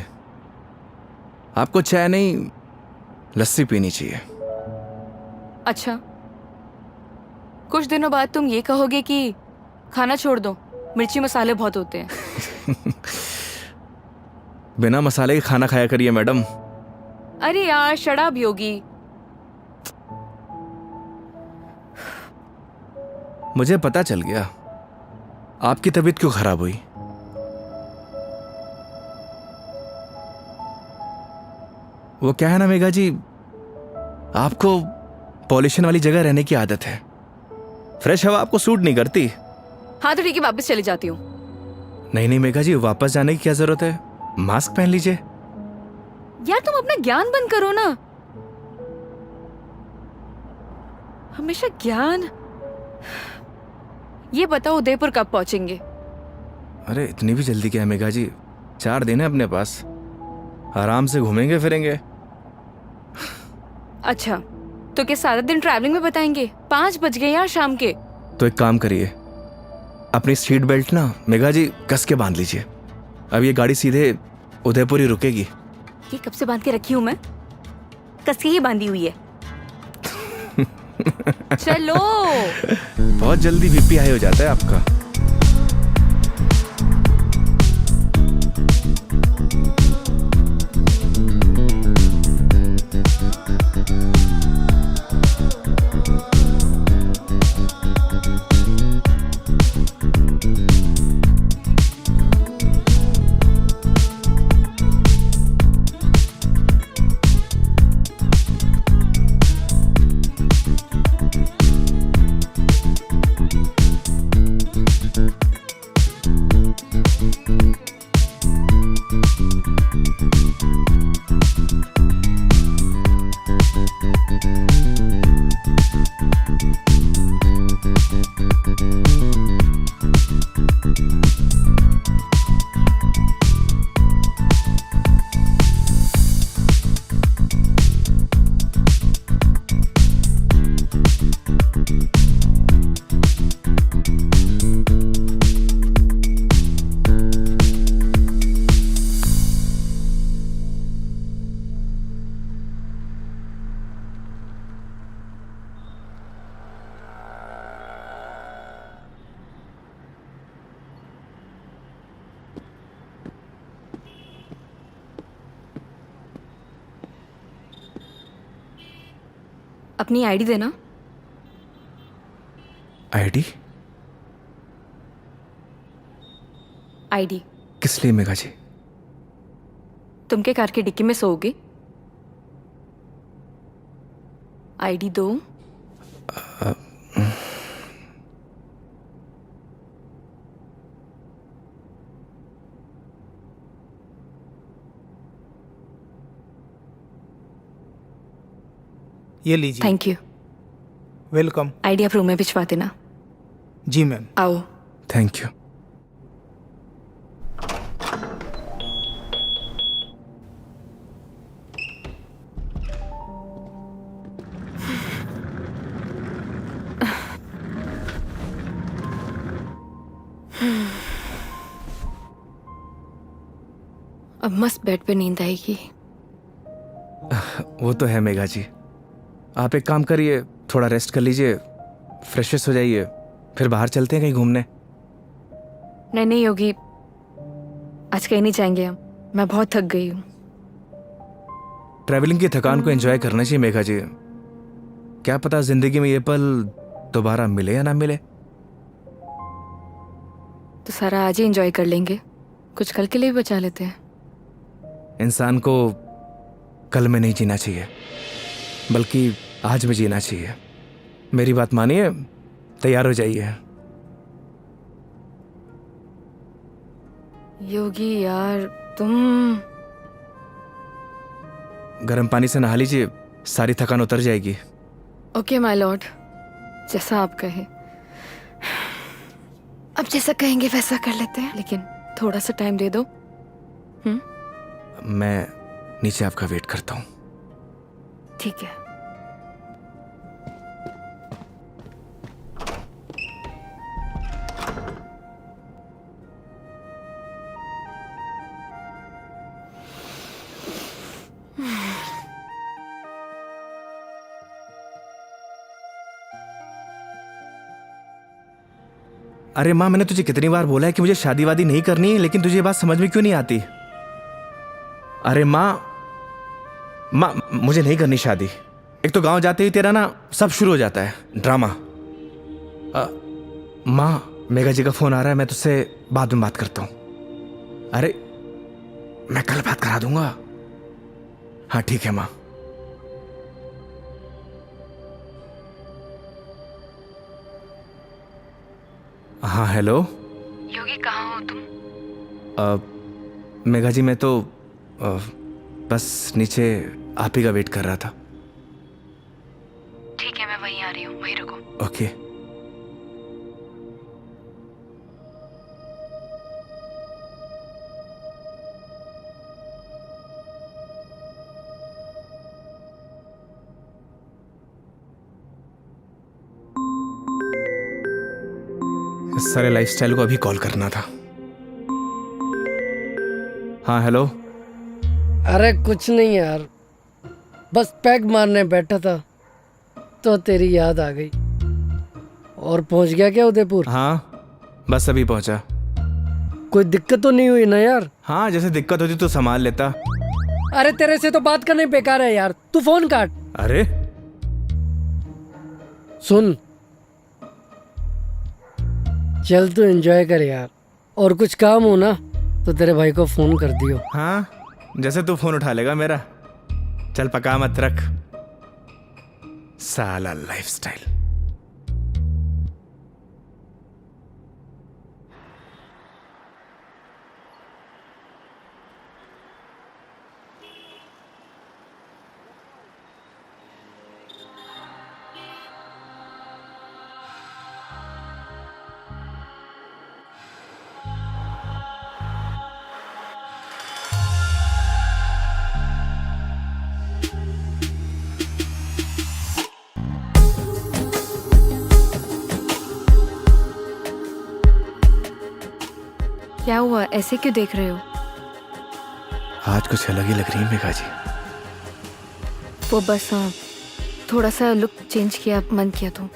आपको चाय नहीं लस्सी पीनी चाहिए। अच्छा, कुछ दिनों बाद तुम ये कहोगे कि खाना छोड़ दो, मिर्ची मसाले बहुत होते हैं। बिना मसाले के खाना खाया करिए मैडम। अरे यार शराब योगी। मुझे पता चल गया आपकी तबीयत क्यों खराब हुई। वो क्या है ना मेघा जी, आपको पॉल्यूशन वाली जगह रहने की आदत है। फ्रेश हवा आपको सूट नहीं करती। हाँ तो ठीक है, वापस चली जाती हूँ। नहीं नहीं मेघा जी, वापस जाने की क्या जरूरत है, मास्क पहन लीजिए। यार तुम अपना ज्ञान बंद करो ना, हमेशा ज्ञान। ये बताओ उदयपुर कब पहुंचेंगे? अरे इतनी भी जल्दी क्या है मेघा जी, 4 दिन है अपने पास, आराम से घूमेंगे फिरेंगे। अच्छा तो क्या सारा दिन ट्रैवलिंग में बताएंगे? 5 बज गए यार शाम के। तो एक काम करिए, अपनी सीट बेल्ट ना मेघा जी कस के बांध लीजिए। अब ये गाड़ी सीधे उदयपुर ही रुकेगी। ये कब से बांध के रखी हूँ मैं? कस के ही बांधी हुई है। चलो। बहुत जल्दी बीपी हाई हो जाता है आपका। अपनी आईडी देना। आईडी? आईडी किस लिए मेघा जी? तुम के कार की डिक्की में सोओगे? आईडी दो। ये लीजिए। Thank you. वेलकम। आईडी आप रूम में भिजवा देना। जी मैम। आओ। Thank you. अब मस्त बेड पे नींद आएगी। वो तो है मेघा जी, आप एक काम करिए, थोड़ा रेस्ट कर लीजिए, फ्रेश हो जाइए, फिर बाहर चलते हैं कहीं घूमने। नहीं नहीं योगी, आज कहीं नहीं जाएंगे हम, मैं बहुत थक गई हूँ। ट्रैवलिंग की थकान को एंजॉय करना चाहिए मेघा जी। क्या पता जिंदगी में ये पल दोबारा मिले या ना मिले। तो सारा आज ही एंजॉय कर लेंगे, कुछ कल के लिए भी बचा लेते हैं। इंसान को कल में नहीं जीना चाहिए, बल्कि आज में जीना चाहिए। मेरी बात मानिए, तैयार हो जाइए। योगी यार तुम। गर्म पानी से नहा लीजिए, सारी थकान उतर जाएगी। ओके माय लॉर्ड, जैसा आप कहे। अब जैसा कहेंगे वैसा कर लेते हैं, लेकिन थोड़ा सा टाइम दे दो। मैं नीचे आपका वेट करता हूँ। ठीक है। अरे माँ, मैंने तुझे कितनी बार बोला है कि मुझे शादी वादी नहीं करनी है, लेकिन तुझे ये बात समझ में क्यों नहीं आती? अरे माँ, मुझे नहीं करनी शादी। एक तो गांव जाते ही तेरा ना सब शुरू हो जाता है ड्रामा। माँ, मेघा जी का फोन आ रहा है, मैं तुझसे बाद में बात करता हूँ। अरे मैं कल बात करा दूंगा। हाँ ठीक है माँ। हाँ हेलो योगी, कहाँ हो तुम? मेघा जी, मैं तो बस नीचे आप ही का वेट कर रहा था। ठीक है, मैं वहीं आ रही हूँ, वहीं रुको। ओके। इस सारे लाइफस्टाइल को अभी कॉल करना था। हाँ हेलो। अरे कुछ नहीं यार, बस पैग मारने बैठा था तो तेरी याद आ गई। और पहुंच गया क्या उदयपुर? हाँ बस अभी पहुंचा। कोई दिक्कत तो नहीं हुई ना यार? हाँ, जैसे दिक्कत होती तो संभाल लेता। अरे तेरे से तो बात करना बेकार है यार, तू फोन काट। अरे सुन, चल तू एंजॉय कर यार, और कुछ काम हो ना तो तेरे भाई को फोन कर दियो। हाँ, जैसे तू फोन उठा लेगा मेरा। चल पका मत रख, साला लाइफस्टाइल। क्या हुआ, ऐसे क्यों देख रहे हो? आज कुछ अलग ही लग रही है मेघा जी। वो बस थोड़ा सा लुक चेंज किया, मन किया तो।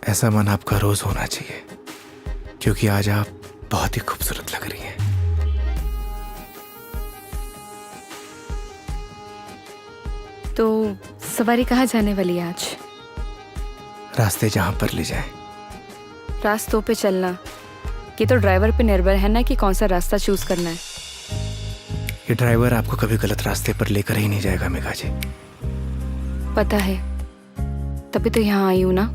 ऐसा मन आपका रोज होना चाहिए, क्योंकि आज आप बहुत ही खूबसूरत लग रही हैं। तो सवारी कहाँ जाने वाली है आज? रास्ते जहां पर ले जाए। रास्तों पे चलना, ये तो ड्राइवर पे निर्भर है ना कि कौन सा रास्ता चूज करना है। ये ड्राइवर आपको कभी गलत रास्ते पर लेकर ही नहीं जाएगा मेघा जी। पता है, तभी तो यहाँ आई हूँ ना।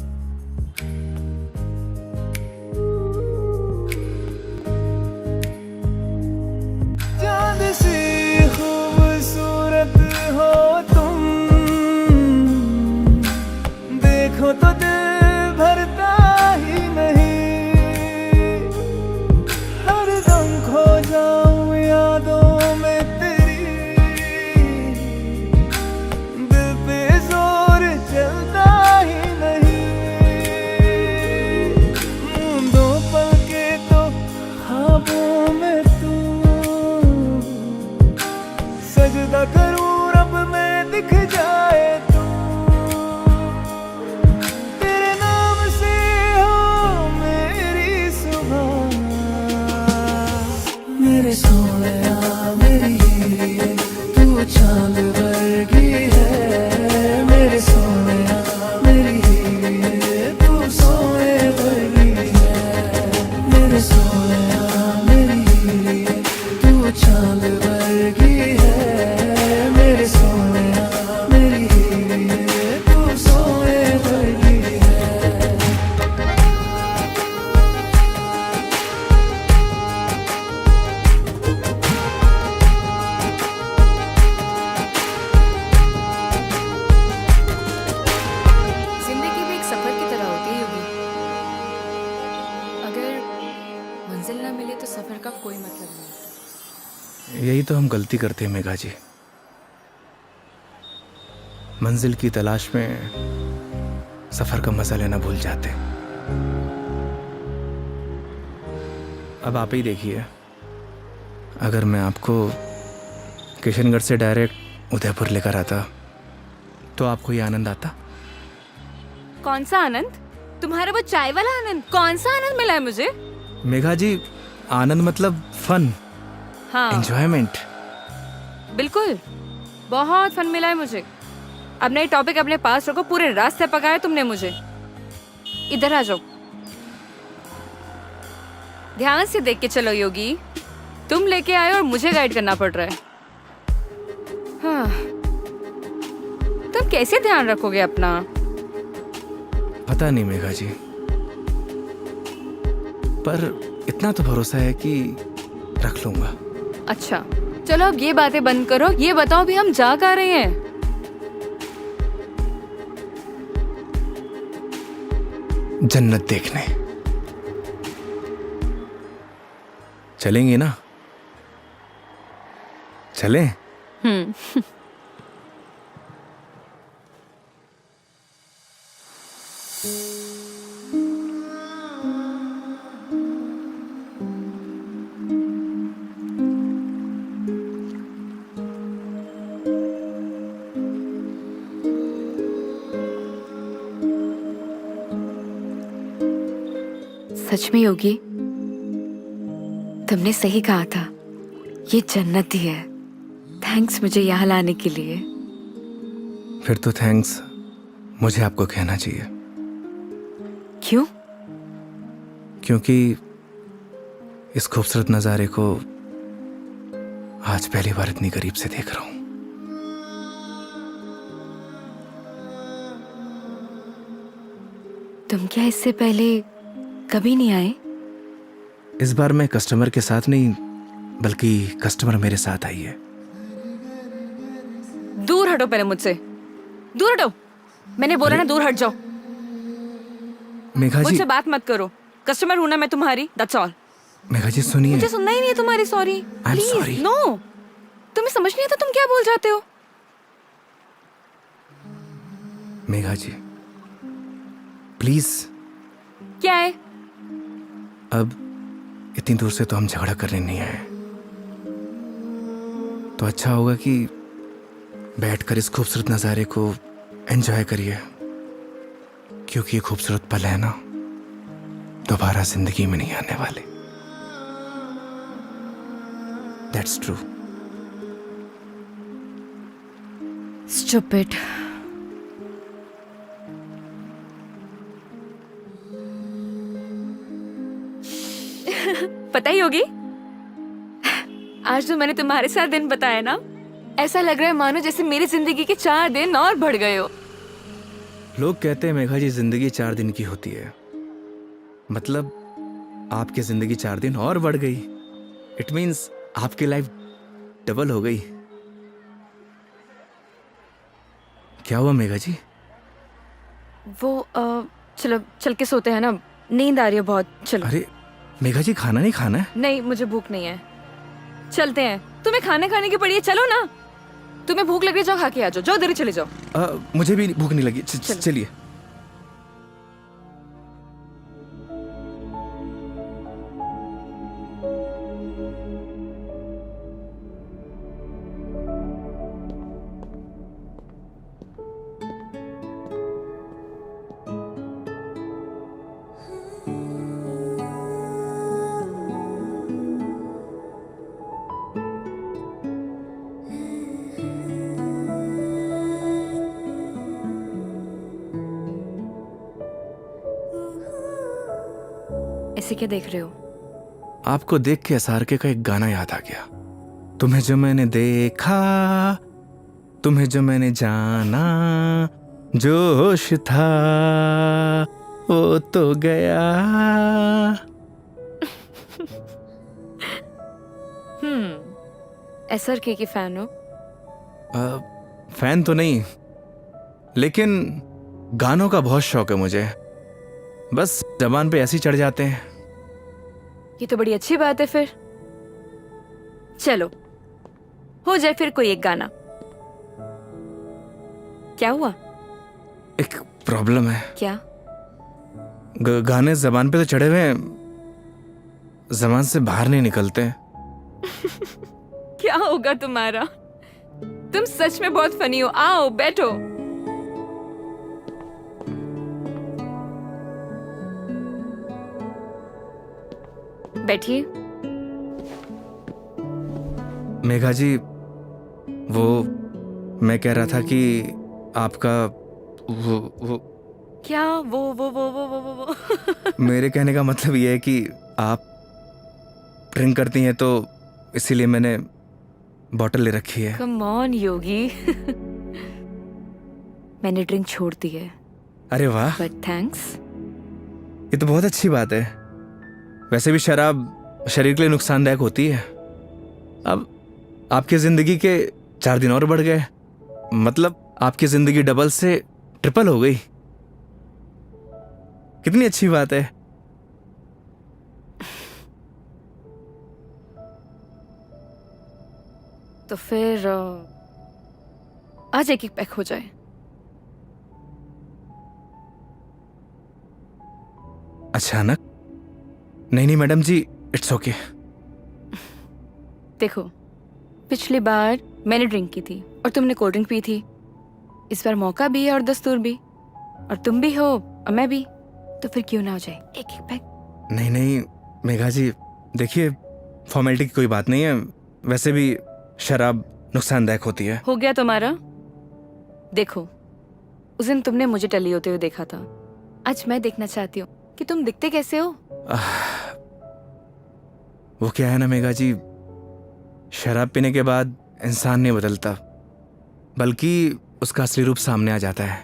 चांद सी खूबसूरत हो तुम, देखो तो दिल भरता ही नहीं। हरदम खो जाऊं यादों में तेरी, दिल पे जोर चलता ही नहीं। दो पल के तो ख्वाबों में तू, सजदा करूं रब में दिख जाए तू। तेरे नाम से हो मेरी सुबह, मेरे सोनिया मेरी हीरे, तू चांद वर्गी है। मेरे सोनिया मेरी हीरे, तू सोने वर्गी है। मेरे सोनिया मेरी हीरे, तू चांद वर्गी है। मेरे सोनिया मेरी हीरे, तू सोने वर्गी है। जिंदगी भी एक सफर की तरह होती है योगी। अगर मंजिल ना मिले तो सफर का कोई मतलब नहीं। यही तो हम गलती करते हैं मेघा जी, मंजिल की तलाश में सफर का मजा लेना भूल जाते। अब आप ही देखिए, अगर मैं आपको किशनगढ़ से डायरेक्ट उदयपुर लेकर आता तो आपको ये आनंद आता? कौन सा आनंद? तुम्हारा वो चाय वाला आनंद, कौन सा आनंद मिला है मुझे? मेघा जी, आनंद मतलब फन, हाँ एंजॉयमेंट। बिल्कुल, बहुत फन मिला है मुझे। अब नए टॉपिक अपने पास रखो, पूरे रास्ते पकाया तुमने मुझे। इधर आ जाओ, ध्यान से देख के चलो योगी, तुम लेके आए और मुझे गाइड करना पड़ रहा है। हाँ, तुम कैसे ध्यान रखोगे अपना? पता नहीं मेघा जी, पर इतना तो भरोसा है कि रख लूंगा। अच्छा चलो अब ये बातें बंद करो, ये बताओ भी हम जा कहाँ रहे हैं? जन्नत देखने चलेंगे ना? चलें? सच में योगी, तुमने सही कहा था, ये जन्नत ही है। थैंक्स मुझे यहाँ लाने के लिए। फिर तो थैंक्स मुझे आपको कहना चाहिए। क्यों? क्योंकि इस खूबसूरत नज़ारे को आज पहली बार इतनी करीब से देख रहा हूं। तुम क्या इससे पहले कभी नहीं आए? इस बार मैं कस्टमर के साथ नहीं, बल्कि कस्टमर मेरे साथ आई है। दूर हटो पहले मुझसे, दूर हटो। मैंने बोला ना दूर हट जाओ। मेघा जी, मुझसे बात मत करो। कस्टमर हूं ना मैं तुम्हारी, दैट्स ऑल। मेघा जी सुनिए। मुझे सुनना ही नहीं है तुम्हारी sorry. I'm sorry. Please no, तुम्हें समझ नहीं आता तुम क्या बोल जाते हो। मेघा जी प्लीज। क्या है? अब इतनी दूर से तो हम झगड़ा करने नहीं आए, तो अच्छा होगा कि बैठकर इस खूबसूरत नज़ारे को एंजॉय करिए, क्योंकि ये खूबसूरत पल है ना, दोबारा जिंदगी में नहीं आने वाले। That's true. स्टूपिड। पता ही होगी, आज जो मैंने तुम्हारे साथ दिन बताया ना, ऐसा लग रहा है मानो जैसे मेरी जिंदगी के 4 दिन और बढ़ गए हो। लोग कहते हैं मेघा जी जिंदगी 4 दिन की होती है, मतलब आपकी जिंदगी 4 दिन और बढ़ गई। इट मीन्स आपकी लाइफ डबल हो गई। क्या हुआ मेघा जी? वो चलो चल के सोते हैं ना, नींद आ रही है बहुत। चलो। अरे मेघा जी, खाना नहीं खाना है? नहीं, मुझे भूख नहीं है। चलते हैं, तुम्हें खाने खाने की पड़ी है, चलो ना। तुम्हें भूख लग रही है, जाओ खा के आ जाओ, जाओ इधर चले जाओ। मुझे भी भूख नहीं लगी। चलो। चलिए। ऐसे क्या देख रहे हो? आपको देख के एसआरके का एक गाना याद आ गया। तुम्हें जो मैंने देखा, तुम्हें जो मैंने जाना, जोश था वो तो गया। एसआरके की फैन हो? फैन तो नहीं, लेकिन गानों का बहुत शौक है मुझे। बस जबान पे ऐसे ही चढ़ जाते हैं। ये तो बड़ी अच्छी बात है फिर। चलो हो जाए फिर कोई एक गाना। क्या हुआ? एक प्रॉब्लम है। क्या? गाने जबान पे तो चढ़े हुए हैं, जबान से बाहर नहीं निकलते। क्या होगा तुम्हारा? तुम सच में बहुत फनी हो। आओ बैठो। बैठिए। मेघा जी, वो मैं कह रहा था कि आपका वो क्या वो मेरे कहने का मतलब ये है कि आप ड्रिंक करती हैं, तो इसीलिए मैंने बॉटल ले रखी है। कम ऑन योगी। मैंने ड्रिंक छोड़ दी है, अरे वाह, बट थैंक्स। ये तो बहुत अच्छी बात है। वैसे भी शराब शरीर के लिए नुकसानदायक होती है। अब आपकी जिंदगी के 4 दिन और बढ़ गए, मतलब आपकी जिंदगी डबल से ट्रिपल हो गई। कितनी अच्छी बात है। तो फिर आज एक पैक हो जाए। अचानक? नहीं मैडम जी, इट्स ओके। देखो, पिछली बार मैंने ड्रिंक की थी और तुमने कोल्ड ड्रिंक पी थी। इस बार मौका भी है और दस्तूर भी, और तुम भी हो और मैं भी, तो फिर क्यों ना हो जाए एक एक पैक। नहीं मेघा जी, देखिए फॉर्मेलिटी की कोई बात नहीं है। वैसे भी शराब नुकसानदायक होती है। हो गया तुम्हारा। देखो, उस दिन तुमने मुझे टली होते हुए देखा था, आज मैं देखना चाहती हूँ कि तुम दिखते कैसे हो। वो क्या है ना मेघा जी, शराब पीने के बाद इंसान नहीं बदलता, बल्कि उसका असली रूप सामने आ जाता है।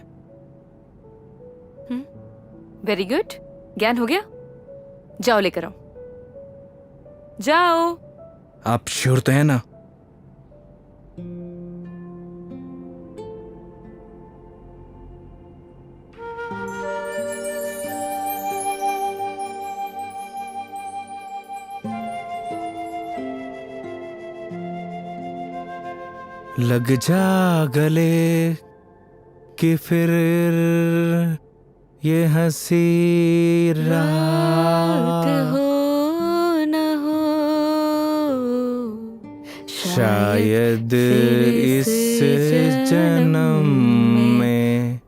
वेरी गुड, ज्ञान हो गया। जाओ लेकर आओ, जाओ। आप श्योर तो है ना? लग जा गले कि फिर ये हंसी रात हो न हो, शायद इस जन्म में।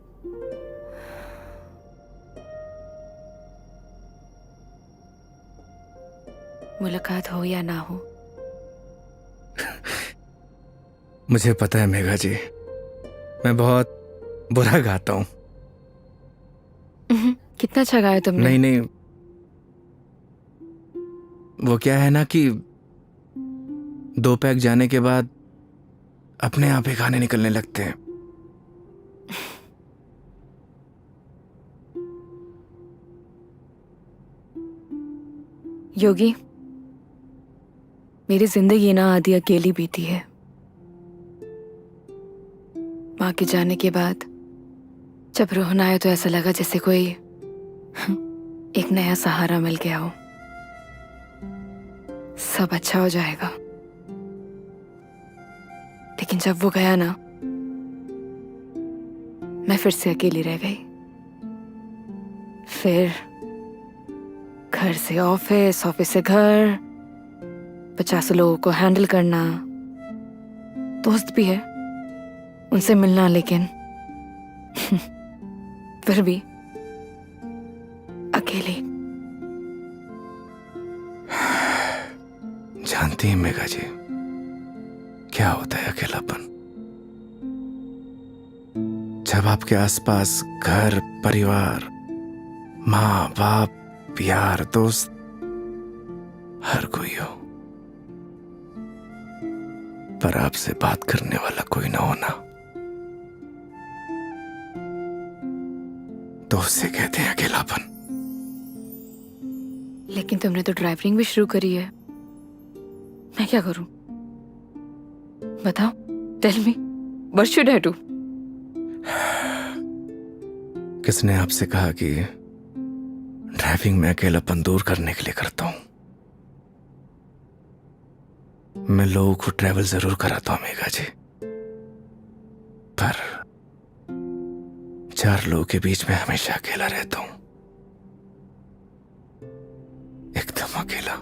मुलाकात हो या ना हो। मुझे पता है मेघा जी, मैं बहुत बुरा गाता हूँ। कितना अच्छा गाया तुमने। नहीं, वो क्या है ना कि 2 पैक जाने के बाद अपने आप ही गाने निकलने लगते हैं। योगी, मेरी जिंदगी ना आधी अकेली बीती है। माँ के जाने के बाद जब रोना आया तो ऐसा लगा जैसे कोई एक नया सहारा मिल गया हो। सब अच्छा हो जाएगा। लेकिन जब वो गया ना, मैं फिर से अकेली रह गई। फिर घर से ऑफिस, ऑफिस से घर, 50 लोगों को हैंडल करना, दोस्त भी है, उनसे मिलना, लेकिन फिर भी अकेली। जानती हैं मेघा जी, क्या होता है अकेलापन? जब आपके आसपास घर, परिवार, माँ बाप, यार, दोस्त, हर कोई हो, पर आपसे बात करने वाला कोई ना होना, तो उसे कहते हैं अकेलापन। लेकिन तुमने तो ड्राइविंग भी शुरू करी है। मैं क्या करूं? बताओ, tell me, what should I do? किसने आपसे कहा कि ड्राइविंग में अकेलापन दूर करने के लिए करता हूं? मैं लोगों को ट्रैवल जरूर कराता हूं मेघा जी, पर 4 लोगों के बीच में हमेशा अकेला रहता हूं, एकदम अकेला।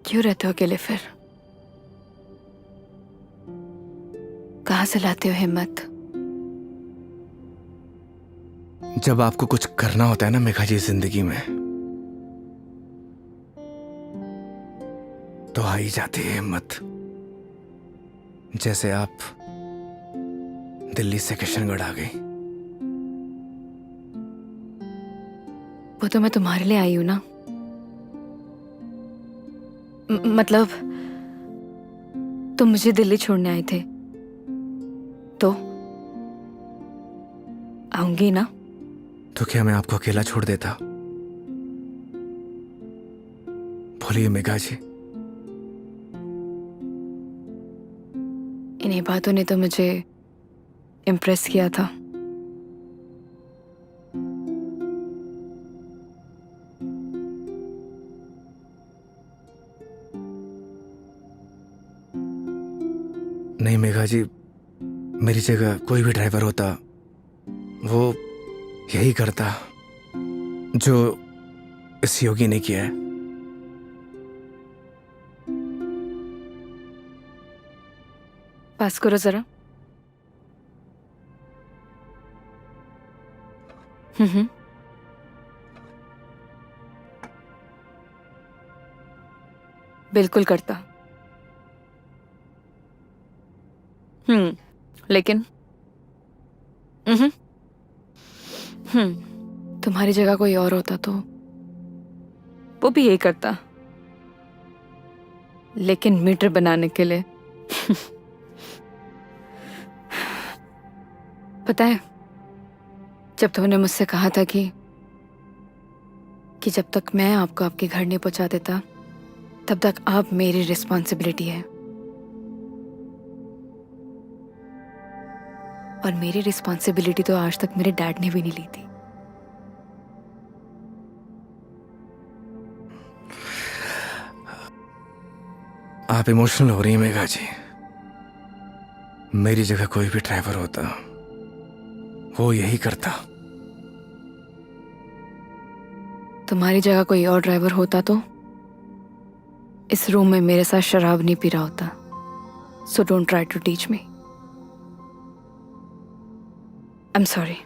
क्यों रहते हो अकेले फिर? कहां से लाते हो हिम्मत जब आपको कुछ करना होता है ना मेघा जी जिंदगी में, तो आ ही जाती है हिम्मत। जैसे आप दिल्ली से किशनगढ़ आ गई। वो तो मैं तुम्हारे लिए आई हूं ना। मतलब तुम मुझे दिल्ली छोड़ने आए थे तो आऊंगी ना। तो क्या मैं आपको अकेला छोड़ देता? बोलिए मेघा जी। इन्हीं बातों ने तो मुझे इम्प्रेस किया था। नहीं मेघा जी, मेरी जगह कोई भी ड्राइवर होता वो यही करता जो इस योगी ने किया है। पास करो जरा। हम्म। बिल्कुल करता। लेकिन तुम्हारी जगह कोई और होता तो वो भी यही करता, लेकिन मीटर बनाने के लिए। पता है, जब तुमने मुझसे कहा था कि जब तक मैं आपको आपके घर नहीं पहुंचा देता तब तक आप मेरी रिस्पॉन्सिबिलिटी है, और मेरी रिस्पॉन्सिबिलिटी तो आज तक मेरे डैड ने भी नहीं ली थी। आप इमोशनल हो रही हैं मेघा जी। मेरी जगह कोई भी ड्राइवर होता वो यही करता। तुम्हारी जगह कोई और ड्राइवर होता तो इस रूम में मेरे साथ शराब नहीं पी रहा होता। So don't try to teach me. I am sorry.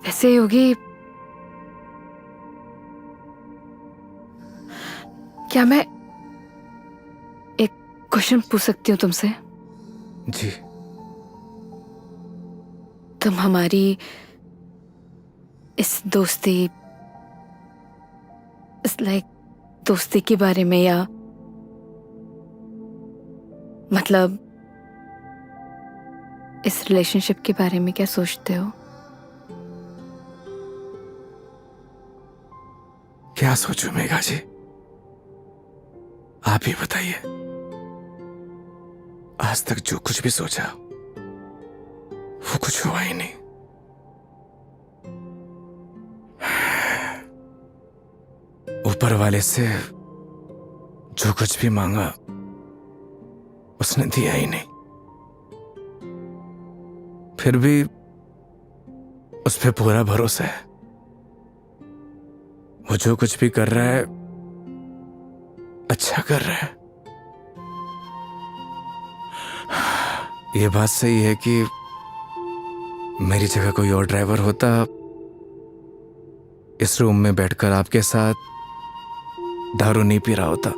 वैसे योगी, क्या मैं एक क्वेश्चन पूछ सकती हूँ तुमसे? जी। तुम हमारी इस दोस्ती, इस दोस्ती के बारे में, या मतलब इस रिलेशनशिप के बारे में क्या सोचते हो? क्या सोचूं मेघा जी, आप ही बताइए। आज तक जो कुछ भी सोचा वो कुछ हुआ ही नहीं। ऊपर वाले से जो कुछ भी मांगा उसने दिया ही नहीं। फिर भी उस पे पूरा भरोसा है। वो जो कुछ भी कर रहा है अच्छा कर रहा है। ये बात सही है कि मेरी जगह कोई और ड्राइवर होता इस रूम में बैठकर आपके साथ दारू नहीं पी रहा होता।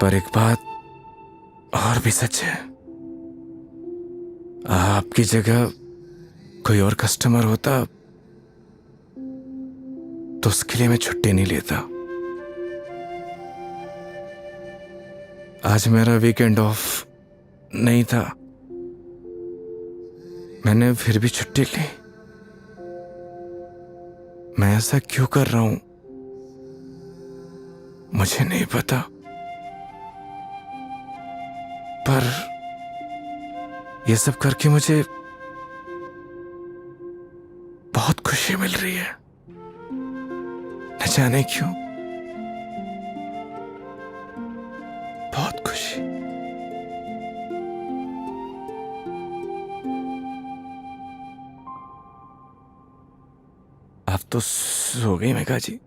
पर एक बात और भी सच है, आपकी जगह कोई और कस्टमर होता तो उसके लिए मैं छुट्टी नहीं लेता। आज मेरा वीकेंड ऑफ नहीं था, मैंने फिर भी छुट्टी ली। मैं ऐसा क्यों कर रहा हूं मुझे नहीं पता, पर यह सब करके मुझे बहुत खुशी मिल रही है। न जाने क्यों, बहुत खुशी। आप तो सो गई Megha ji.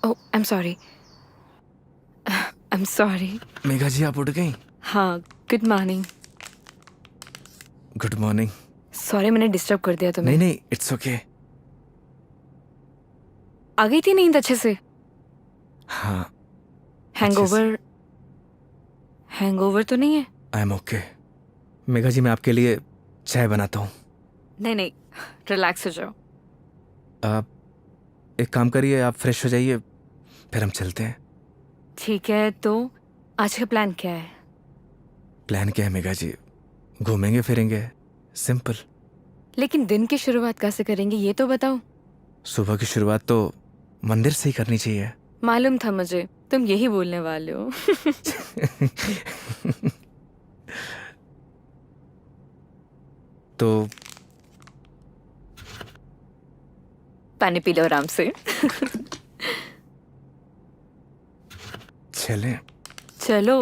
Oh I am sorry, I am sorry. Megha ji आप उठ गई? हाँ, good morning. Good morning. Sorry मैंने डिस्टर्ब कर दिया तुम्हें। नहीं नहीं, इट्स ओके। आ गई थी नींद अच्छे से? हाँ, हैंगओवर, हैंगओवर तो नहीं है? I am okay. Megha ji मैं आपके लिए चाय बनाता हूँ। नहीं नहीं, रिलैक्स हो जाओ। आप एक काम करिए, आप फ्रेश हो जाइए, फिर हम चलते हैं। ठीक है, तो आज का प्लान क्या है? प्लान क्या है मेघा जी? घूमेंगे फिरेंगे, सिंपल। लेकिन दिन की शुरुआत कैसे करेंगे ये तो बताओ। सुबह की शुरुआत तो मंदिर से ही करनी चाहिए। मालूम था मुझे तुम यही बोलने वाले हो। तो पानी पी लो आराम से। चलें? चलो।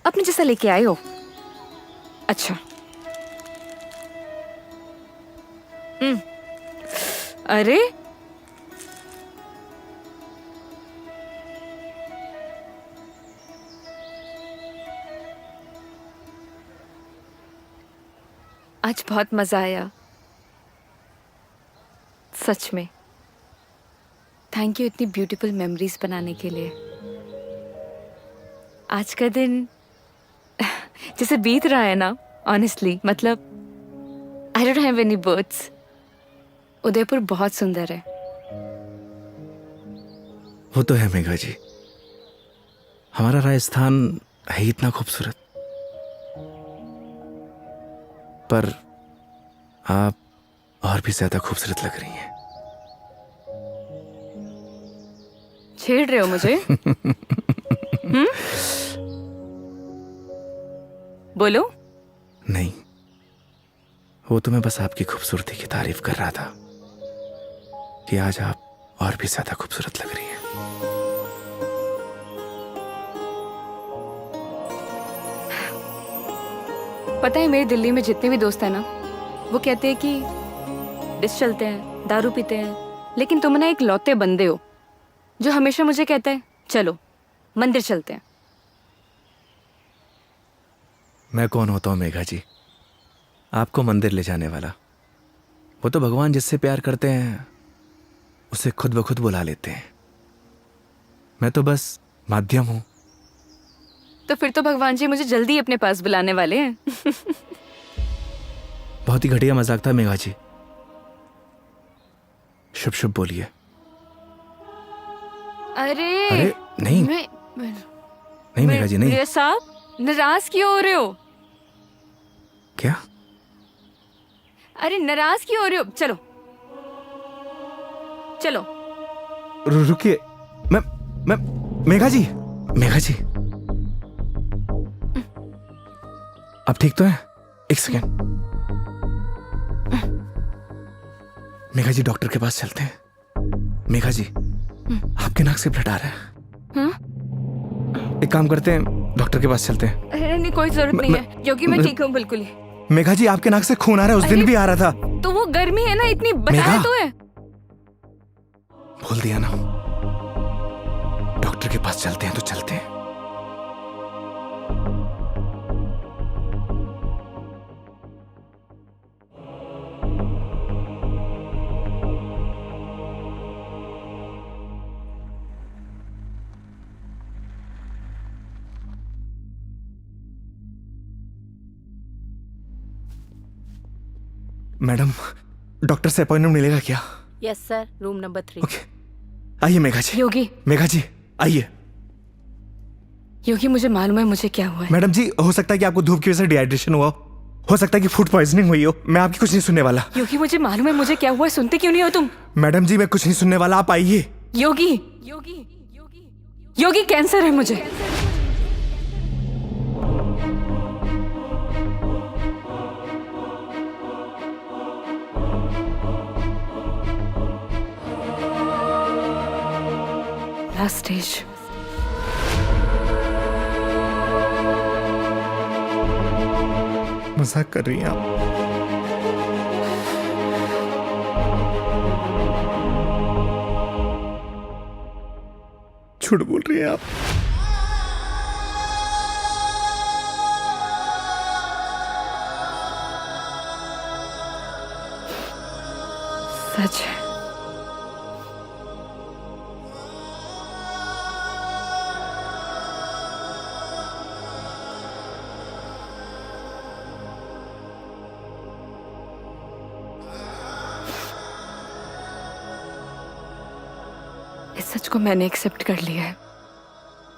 अपने जैसा लेके आए हो। अच्छा। अरे आज बहुत मजा आया, सच में। थैंक यू इतनी ब्यूटीफुल मेमोरीज बनाने के लिए। आज का दिन जैसे बीत रहा है ना, ऑनेस्टली, मतलब I don't have any words. Udaipur बहुत सुंदर है। वो तो है मेघा जी, हमारा राजस्थान है ही इतना खूबसूरत। पर आप और भी ज्यादा खूबसूरत लग रही हैं। छेड़ रहे हो मुझे? बोलो। नहीं, वो तो मैं बस आपकी खूबसूरती की तारीफ कर रहा था कि आज आप और भी ज्यादा खूबसूरत लग रही हैं। पता है, मेरे दिल्ली में जितने भी दोस्त हैं ना, वो कहते हैं कि डिस चलते हैं, दारू पीते हैं, लेकिन तुम ना एक लौते बंदे हो जो हमेशा मुझे कहते हैं चलो मंदिर चलते हैं। मैं कौन होता हूँ मेघा जी, आपको मंदिर ले जाने वाला? वो तो भगवान जिससे प्यार करते हैं उसे खुद ब खुद बुला लेते हैं। मैं तो बस माध्यम हूं। तो फिर तो भगवान जी मुझे जल्दी अपने पास बुलाने वाले हैं। बहुत ही घटिया मजाक था मेघा जी। शुभ शुभ बोलिए। अरे नहीं नहीं मेघा जी, नहीं। मेरे साहब नाराज क्यों हो रहे हो? क्या? अरे नाराज क्यों हो रहे हो? चलो चलो। रुकिए, मैं मेघा जी, मेघा जी, आप ठीक तो हैं? एक सेकेंड। मेघा जी, डॉक्टर के पास चलते हैं। मेघा जी, आपके नाक से ब्लड आ रहा है। हाँ? एक काम करते हैं, डॉक्टर के पास चलते हैं। अरे नहीं, कोई जरूरत नहीं है क्योंकि मैं ठीक हूँ बिल्कुल ही। मेघा जी, आपके नाक से खून आ रहा है, उस दिन भी आ रहा था। तो वो गर्मी है ना, इतनी बताया मेघा। तो है। बोल दिया ना, डॉक्टर के पास चलते हैं तो चलते हैं। मैडम, डॉक्टर से अपॉइंटमेंट मिलेगा क्या? Yes sir, room number 3। Okay, आइए मेघा जी। योगी, मेघा जी आइए। योगी मुझे मालूम है मुझे क्या हुआ है। मैडम जी, हो सकता है कि आपको धूप की वजह से डिहाइड्रेशन हुआ हो सकता है कि फूड पॉइजनिंग हुई हो। मैं आपकी कुछ नहीं सुनने वाला। योगी मुझे मालूम है मुझे क्या हुआ है, सुनते क्यों नहीं हो तुम? मैडम जी, मैं कुछ नहीं सुनने वाला, आप आइए। योगी योगी योगी योगी, कैंसर है मुझे। Last stage. मजाक कर रही हैं आप? झूठ बोल रही हैं आप? सच है। इस सच को मैंने एक्सेप्ट कर लिया है,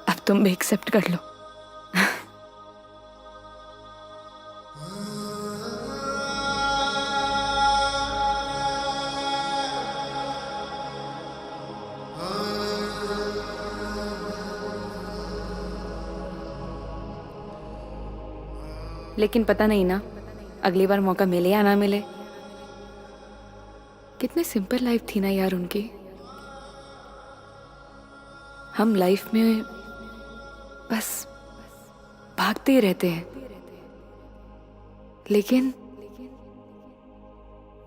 अब तुम भी एक्सेप्ट कर लो। लेकिन पता नहीं ना, अगली बार मौका मिले या ना मिले। कितने सिंपल लाइफ थी ना यार उनकी। हम लाइफ में बस भागते ही रहते हैं, लेकिन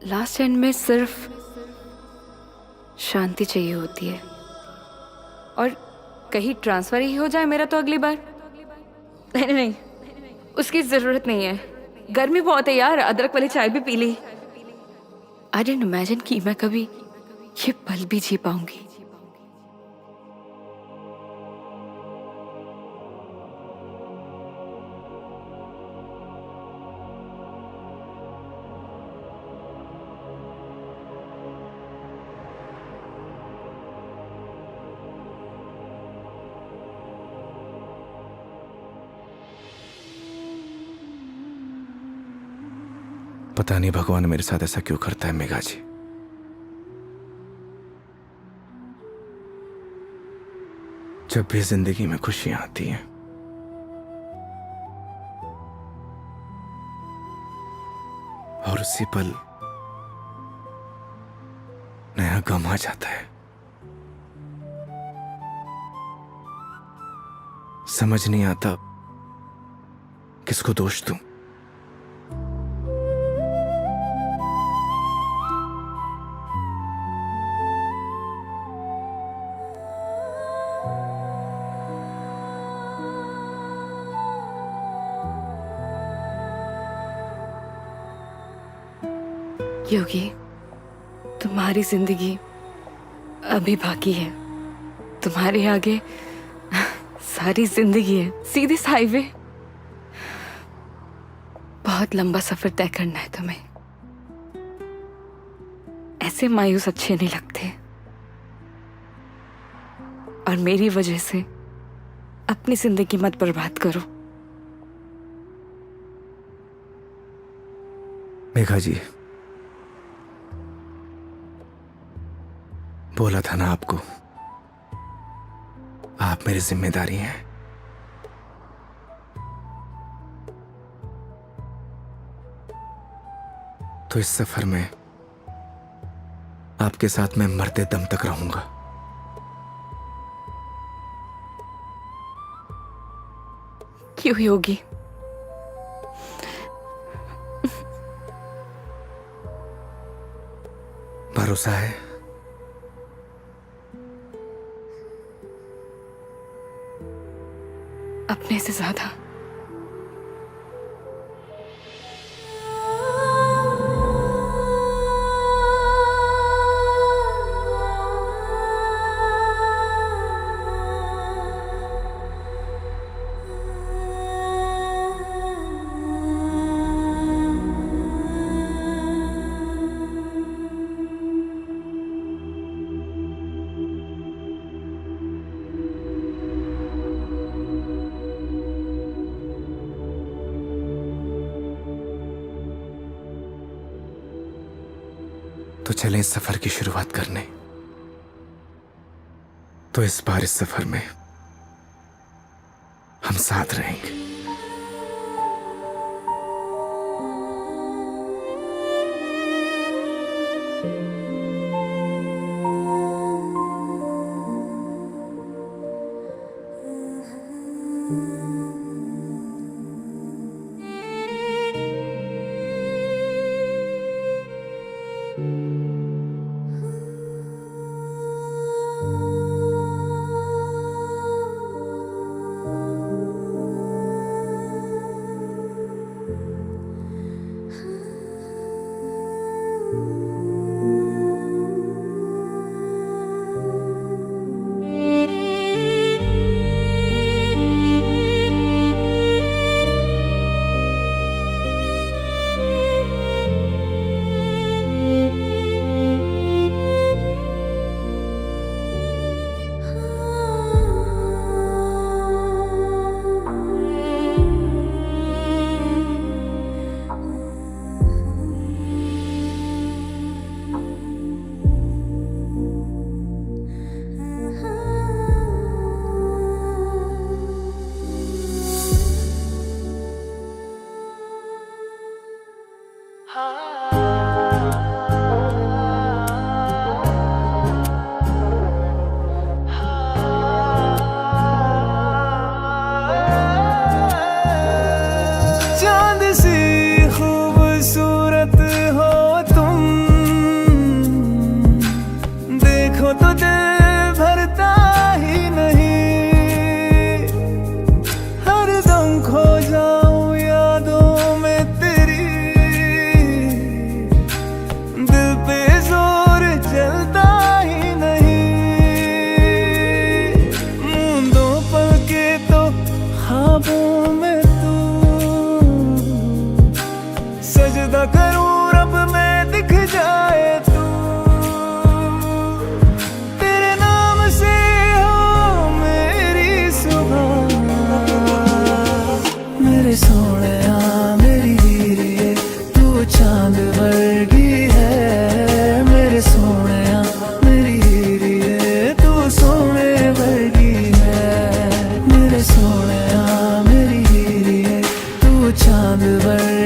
लास्ट एंड में सिर्फ शांति चाहिए होती है। और कहीं ट्रांसफर ही हो जाए मेरा तो अगली बार। नहीं नहीं नहीं, उसकी जरूरत नहीं है। गर्मी बहुत है यार, अदरक वाली चाय भी पी ली। आई डिडंट इमेजिन कि मैं कभी ये पल भी जी पाऊंगी। पता नहीं भगवान मेरे साथ ऐसा क्यों करता है मेघा जी। जब भी जिंदगी में खुशियां आती हैं, और उसी पल नया गम आ जाता है। समझ नहीं आता किसको दोष दूं। योगी, तुम्हारी जिंदगी अभी बाकी है। तुम्हारे आगे सारी जिंदगी है, सीधे हाईवे। बहुत लंबा सफर तय करना है तुम्हें। ऐसे मायूस अच्छे नहीं लगते। और मेरी वजह से अपनी जिंदगी मत बर्बाद करो। मेघा जी, बोला था ना आपको, आप मेरी जिम्मेदारी हैं। तो इस सफर में आपके साथ मैं मरते दम तक रहूंगा। क्यों योगी? भरोसा है? अपने से ज्यादा। तो चलें इस सफर की शुरुआत करने। तो इस बार इस सफर में हम साथ रहेंगे। जानवर